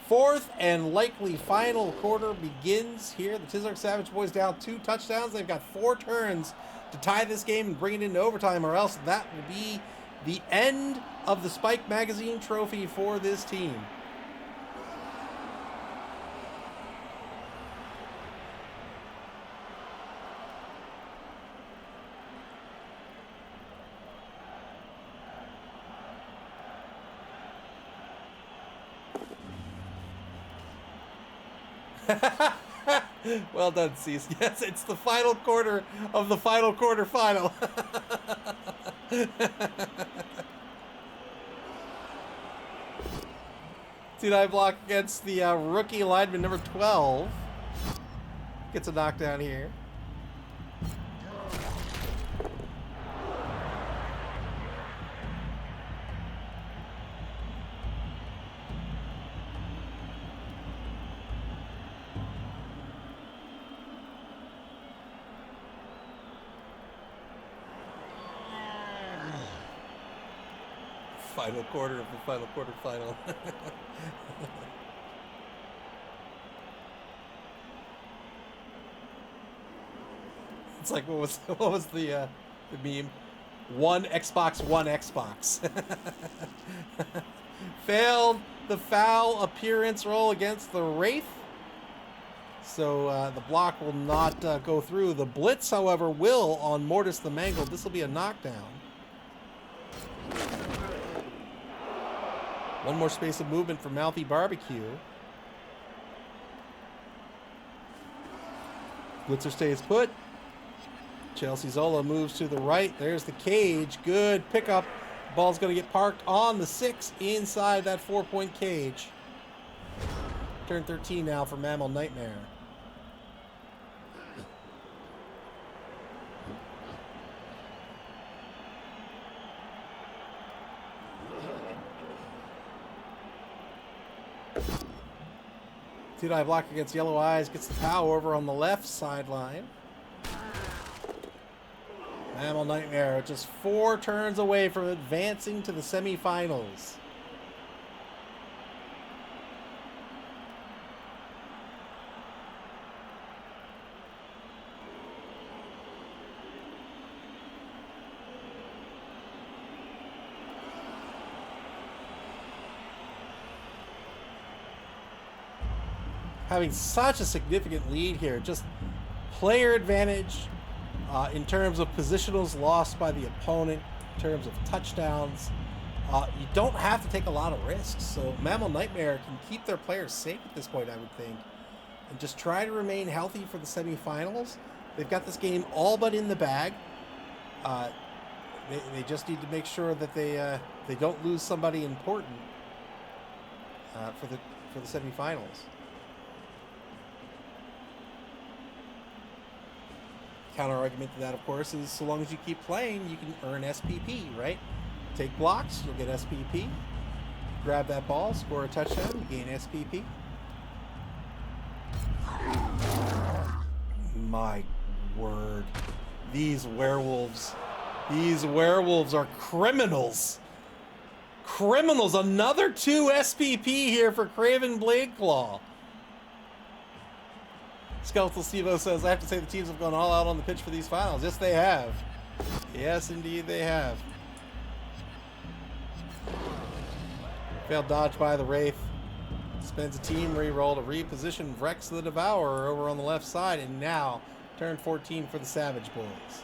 Fourth and likely final quarter begins here. The Tizz Savage Boys down 2 touchdowns. They've got 4 turns to tie this game and bring it into overtime, or else that will be the end of the Spike Magazine trophy for this team. Well done, Tizz. Yes, it's the final quarter of the final quarter final. Two-die block against the rookie lineman, number 12. Gets a knockdown here. Final quarter of the final quarter final. It's like, what was the meme? One Xbox. Failed the foul appearance roll against the Wraith. So the block will not go through. The blitz, however, will on Mortis the Mangled. This will be a knockdown. One more space of movement for Mouthy Barbecue. Blitzer stays put. Chelsea Zola moves to the right. There's the cage. Good pickup. Ball's going to get parked on the 6 inside that 4-point cage. Turn 13 now for MAML Nightmare. Two-die block against Yellow Eyes. Gets the POW over on the left sideline. MAML Nightmare just 4 turns away from advancing to the semifinals. Having such a significant lead here, just player advantage in terms of positionals lost by the opponent, in terms of touchdowns. You don't have to take a lot of risks, so MAML Nightmare can keep their players safe at this point, I would think. and just try to remain healthy for the semifinals. They've got this game all but in the bag. They just need to make sure that they don't lose somebody important for the semifinals. Counter argument to that, of course, is so long as you keep playing, you can earn SPP, right? Take blocks, you'll get SPP. Grab that ball, score a touchdown, you gain SPP. My word. These werewolves are criminals. Criminals. Another 2 SPP here for Craven Bladeclaw. Skeletal Stevo says, I have to say the teams have gone all out on the pitch for these finals. Yes, they have. Yes, indeed they have. Failed dodge by the Wraith. Spends a team reroll to reposition Vrex the Devourer over on the left side. And now, turn 14 for the Savage Boys.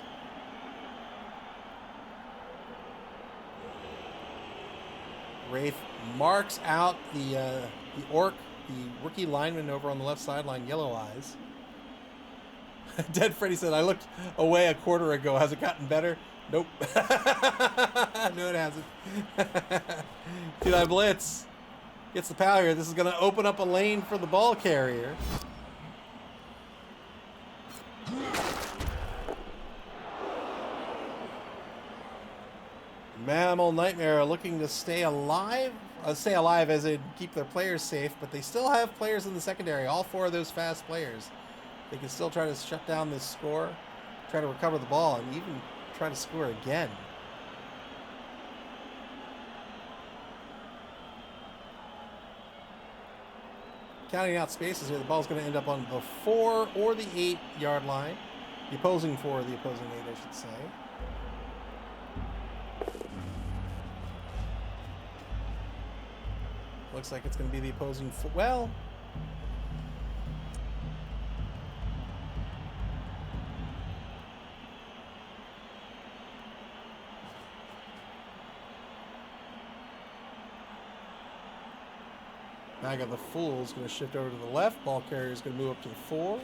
Wraith marks out the Orc, the rookie lineman over on the left sideline, Yellow Eyes. Dead Freddy said, I looked away a quarter ago. Has it gotten better? Nope. No, it hasn't. T-Dye Blitz gets the power here. This is going to open up a lane for the ball carrier. MAML Nightmare looking to stay alive. Stay alive as in keep their players safe, but they still have players in the secondary. All 4 of those fast players. They can still try to shut down this score, try to recover the ball, and even try to score again. Counting out spaces here, the ball's going to end up on the 4 or the 8-yard line. The opposing 4 or the opposing 8, I should say. Looks like it's going to be the opposing 4. Well, Bag of the Fool is going to shift over to the left. Ball carrier is going to move up to the 4.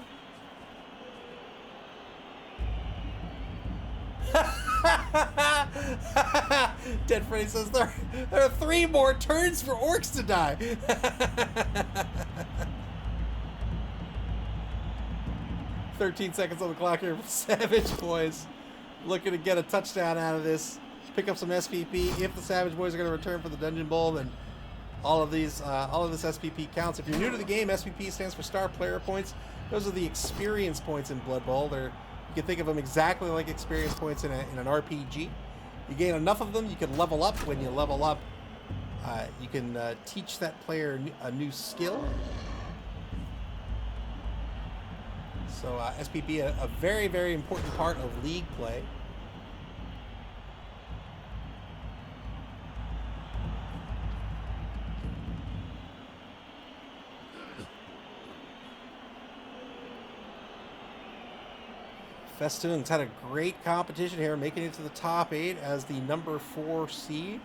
Dead Freddy says there are 3 more turns for Orcs to die. 13 seconds on the clock here for the Savage Boys. Looking to get a touchdown out of this. Pick up some SPP. If the Savage Boys are going to return for the Dungeon Bowl, then all of this SPP counts. If you're new to the game, SPP stands for Star Player Points. Those are the experience points in Blood Bowl. You can think of them exactly like experience points in an RPG. You gain enough of them, you can level up. When you level up, you can teach that player a new skill. So SPP, a very, very important part of league play. Festoon's had a great competition here, making it to the top 8 as the number 4 seed.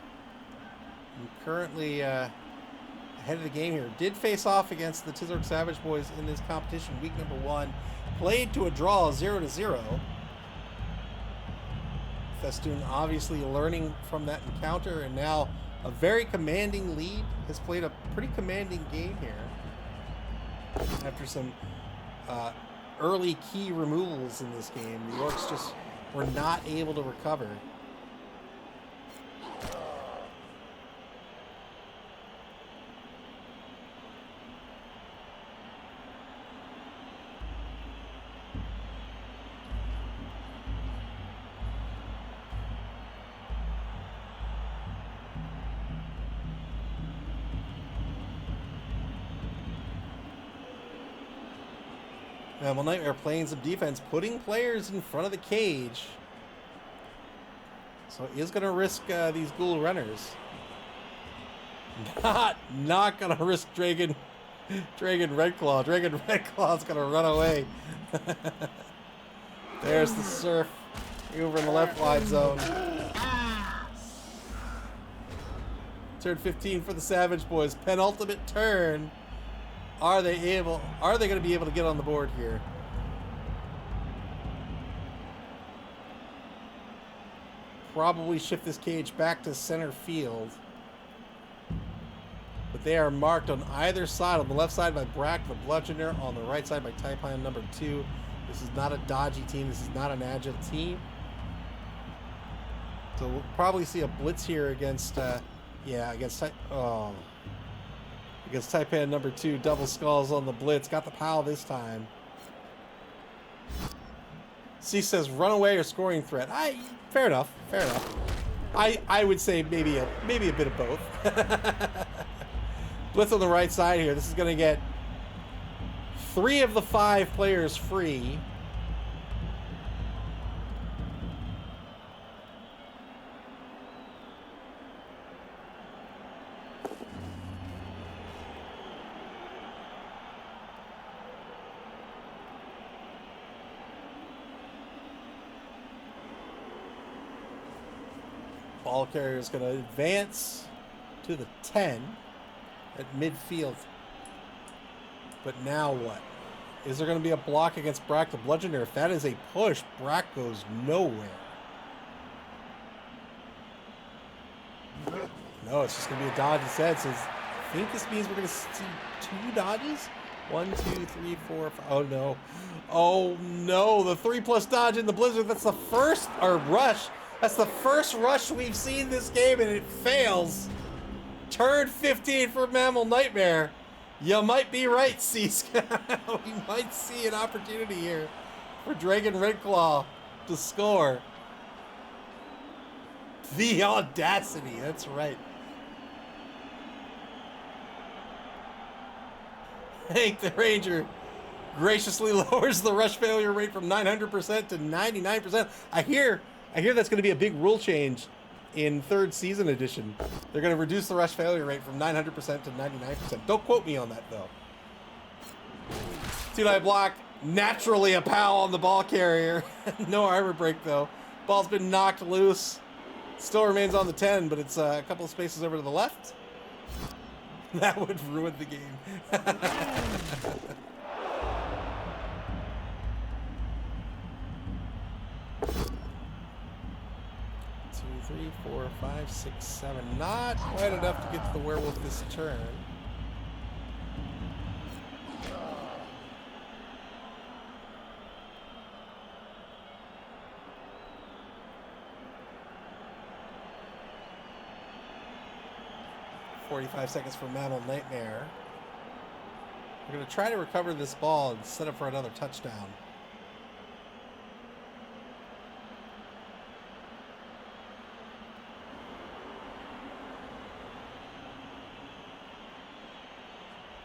And currently ahead of the game here. Did face off against the Tizz Savage Boys in this competition, week number 1. Played to a draw, 0-0. Festoon obviously learning from that encounter, and now a very commanding lead. Has played a pretty commanding game here. After some early key removals in this game, the Orcs just were not able to recover. Well, Nightmare playing some defense, putting players in front of the cage. So he is going to risk these ghoul runners. Not going to risk Dragon Redclaw. Dragon Redclaw is going to run away. There's the Surf over in the left wide zone. Turn 15 for the Savage Boys. Penultimate turn Are they going to be able to get on the board here? Probably shift this cage back to center field. But they are marked on either side. On the left side by Brack, the bludgeoner. On the right side by Taipan number 2. This is not a dodgy team. This is not an agile team. So we'll probably see a blitz here against, against Taipan number 2. Double skulls on the blitz. Got the pal this time. C says runaway or scoring threat. Fair enough. Fair enough. I would say maybe a bit of both. Blitz on the right side here. This is going to get 3 of the 5 players free. Ball carrier is going to advance to the 10 at midfield. But now what? Is there going to be a block against Brack the bludgeoner? If that is a push, Brack goes nowhere. No, it's just going to be a dodge instead. So I think this means we're going to see 2 dodges. 1, 2, 3, 4, 5. Oh no. Oh no. The 3+ dodge in the blizzard. That's the first rush. That's the first rush we've seen this game, and it fails. Turn 15 for MAML Nightmare. You might be right, C-Scout. We might see an opportunity here for Dragon Redclaw to score. The audacity. That's right. Hank the Ranger graciously lowers the rush failure rate from 900% to 99%. I hear that's going to be a big rule change in 3rd season edition. They're going to reduce the rush failure rate from 900% to 99%. Don't quote me on that, though. 2-9 block. Naturally a pal on the ball carrier. No armor break, though. Ball's been knocked loose. Still remains on the 10, but it's a couple of spaces over to the left. That would ruin the game. 3, 4, 5, 6, 7. Not quite enough to get to the werewolf this turn. "45 seconds for MAML Nightmare." We're going to try to recover this ball and set up for another touchdown.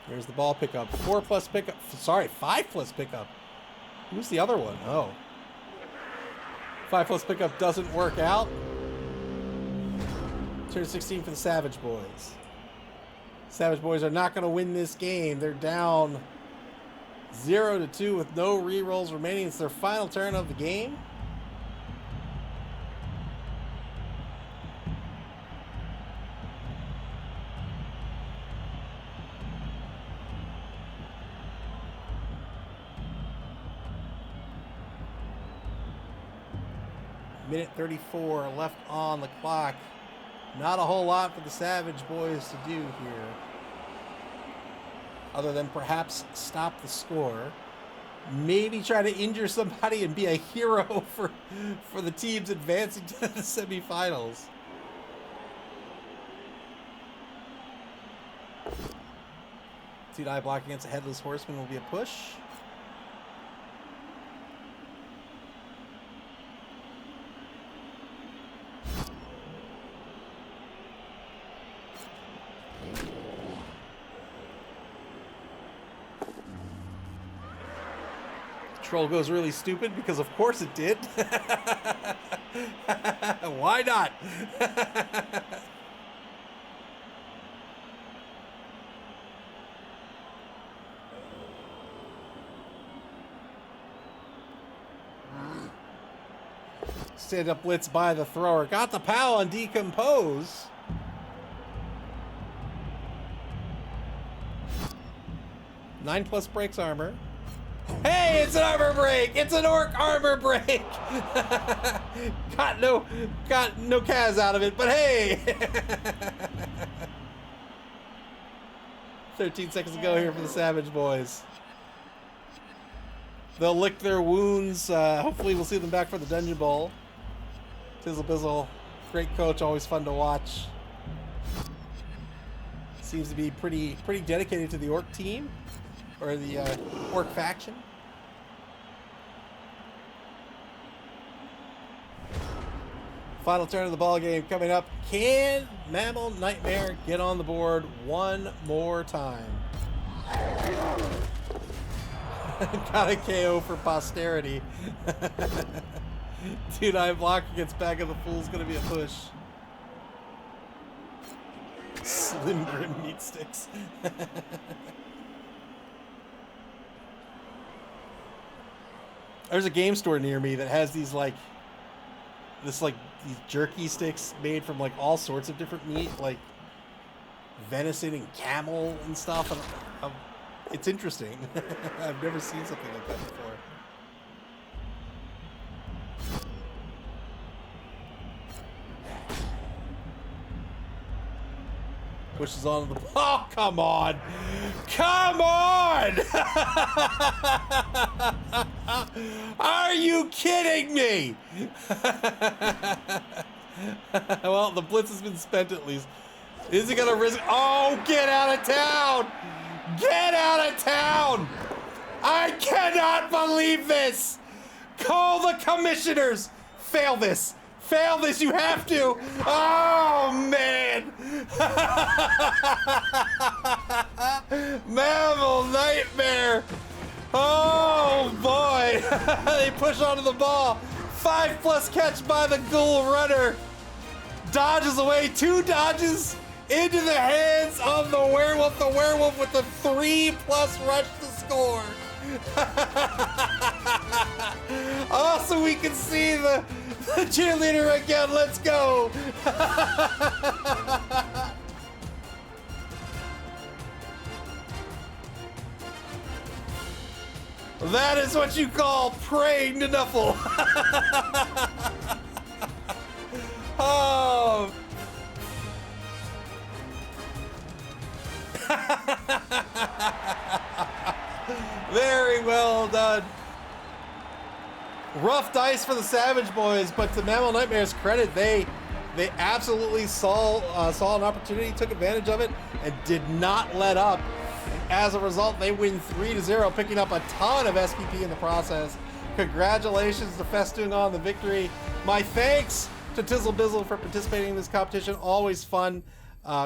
There's the ball pickup. 4+ pickup. Sorry, 5+ pickup. Who's the other one? Oh. 5+ pickup doesn't work out. Turn 16 for the Savage Boys. Savage Boys are not going to win this game. They're down 0-2 with no rerolls remaining. It's their final turn of the game. Minute 34 left on the clock. Not a whole lot for the Savage Boys to do here, other than perhaps stop the score. Maybe try to injure somebody and be a hero for the teams advancing to the semifinals. Two-die block against a Headless Horseman will be a push. Troll goes really stupid because of course it did. Why not? Stand up blitz by the thrower. Got the POW on decompose. 9+ breaks armor. Hey, it's an armor break! It's an orc armor break! got no Kaz out of it, but hey! 13 seconds to go here for the Savage Boys. They'll lick their wounds. Hopefully we'll see them back for the Dungeon Bowl. Tizzle Bizzle, great coach, always fun to watch. Seems to be pretty dedicated to the orc team, or the orc faction. Final turn of the ball game coming up. Can MAML Nightmare get on the board one more time? Got a KO for posterity. Dude, I block against Back of the Fool's gonna be a push. Slim Grim meat sticks. There's a game store near me that has these these jerky sticks made from like all sorts of different meat, like venison and camel and stuff. And it's interesting. I've never seen something like that before. Pushes on the... Oh, come on! Come on! Are you kidding me? Well, the blitz has been spent at least. Is he gonna risk... Oh, get out of town! Get out of town! I cannot believe this! Call the commissioners! Fail this! Fail this, you have to! Oh, man! MAML Nightmare! Oh, boy! They push onto the ball. 5+ catch by the Ghoul Runner. Dodges away, 2 dodges into the hands of the werewolf. The werewolf with the 3+ rush to score. Also, we can see the cheerleader again. Let's go. That is what you call praying to Nuffle. Oh. Very well done. Rough dice for the Savage Boys, but to MAML Nightmare's credit, they absolutely saw an opportunity, took advantage of it, and did not let up. As a result, they win 3-0, picking up a ton of SPP in the process. Congratulations to Festoon on the victory. My thanks to Tizzle Bizzle for participating in this competition. Always fun.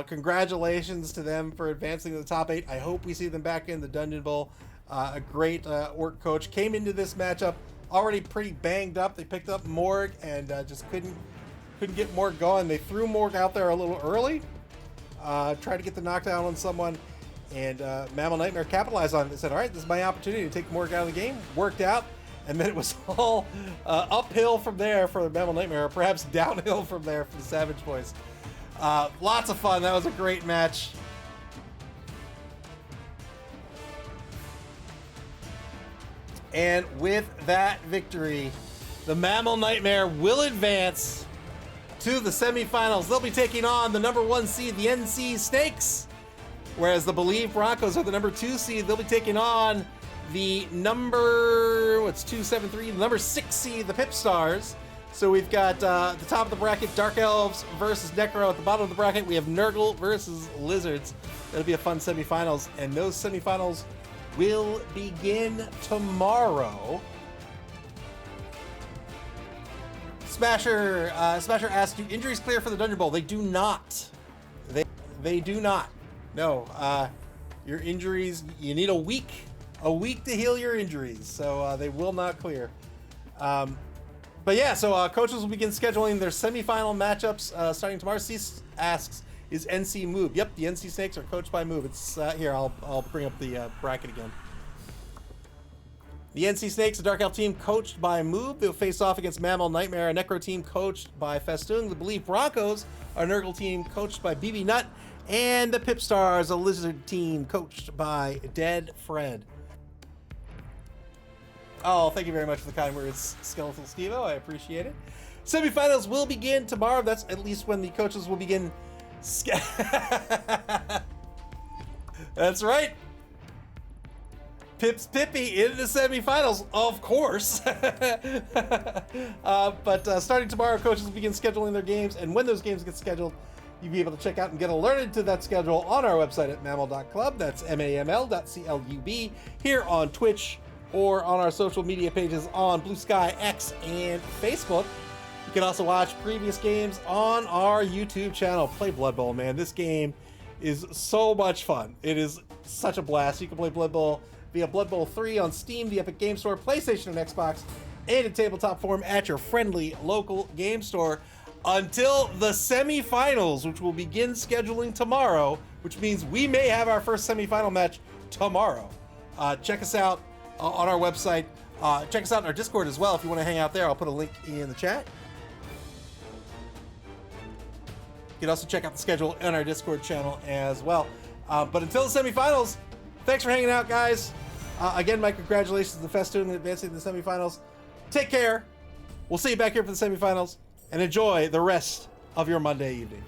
Congratulations to them for advancing to the top 8. I hope we see them back in the Dungeon Bowl. A great orc coach came into this matchup already pretty banged up. They picked up Morg and just couldn't get Morg going. They threw Morg out there a little early, tried to get the knockdown on someone, and MAML Nightmare capitalized on it. They said, all right, this is my opportunity to take Morg out of the game. Worked out, and then it was all uphill from there for the MAML Nightmare, or perhaps downhill from there for the Savage Boys. Lots of fun. That was a great match. And with that victory, the MAML Nightmare will advance to the semifinals. They'll be taking on the #1 seed, the NC Snakes, whereas the Believe Broncos are the #2 seed. They'll be taking on the number 6 seed, the Pip Stars. So we've got the top of the bracket, Dark Elves versus Necro. At the bottom of the bracket, we have Nurgle versus Lizards. It'll be a fun semifinals, and those semifinals will begin tomorrow. Smasher asks, do injuries clear for the Dungeon Bowl? They do not. They do not. No. Your injuries, you need a week to heal your injuries. So they will not clear. But yeah, so coaches will begin scheduling their semifinal matchups starting tomorrow. Cease asks, is NC Move? Yep, the NC Snakes are coached by Move. It's here. I'll bring up the bracket again. The NC Snakes, a Dark Elf team coached by Move. They'll face off against MAML Nightmare, a Necro team coached by Festoon. The Believe Broncos, a Nurgle team coached by BB Nut. And the Pip Stars, a Lizard team coached by Dead Fred. Oh, thank you very much for the kind words, Skeletal Stevo. I appreciate it. Semifinals will begin tomorrow. That's at least when the coaches will begin. That's right. Pip's Pippy in the semifinals, of course. But starting tomorrow, coaches will begin scheduling their games, and when those games get scheduled, you'll be able to check out and get alerted to that schedule on our website at maml.club. That's maml.club here on Twitch or on our social media pages on Blue Sky, X, and Facebook. You can also watch previous games on our YouTube channel. Play Blood Bowl, man. This game is so much fun. It is such a blast. You can play Blood Bowl via Blood Bowl 3 on Steam, the Epic Game Store, PlayStation, and Xbox, and in tabletop form at your friendly local game store until the semifinals, which will begin scheduling tomorrow, which means we may have our first semifinal match tomorrow. Check us out on our website. Check us out in our Discord as well if you want to hang out there. I'll put a link in the chat. You can also check out the schedule on our Discord channel as well. But until the semifinals, thanks for hanging out, guys. Again, my congratulations to the Festoon in advancing to the semifinals. Take care. We'll see you back here for the semifinals, and enjoy the rest of your Monday evening.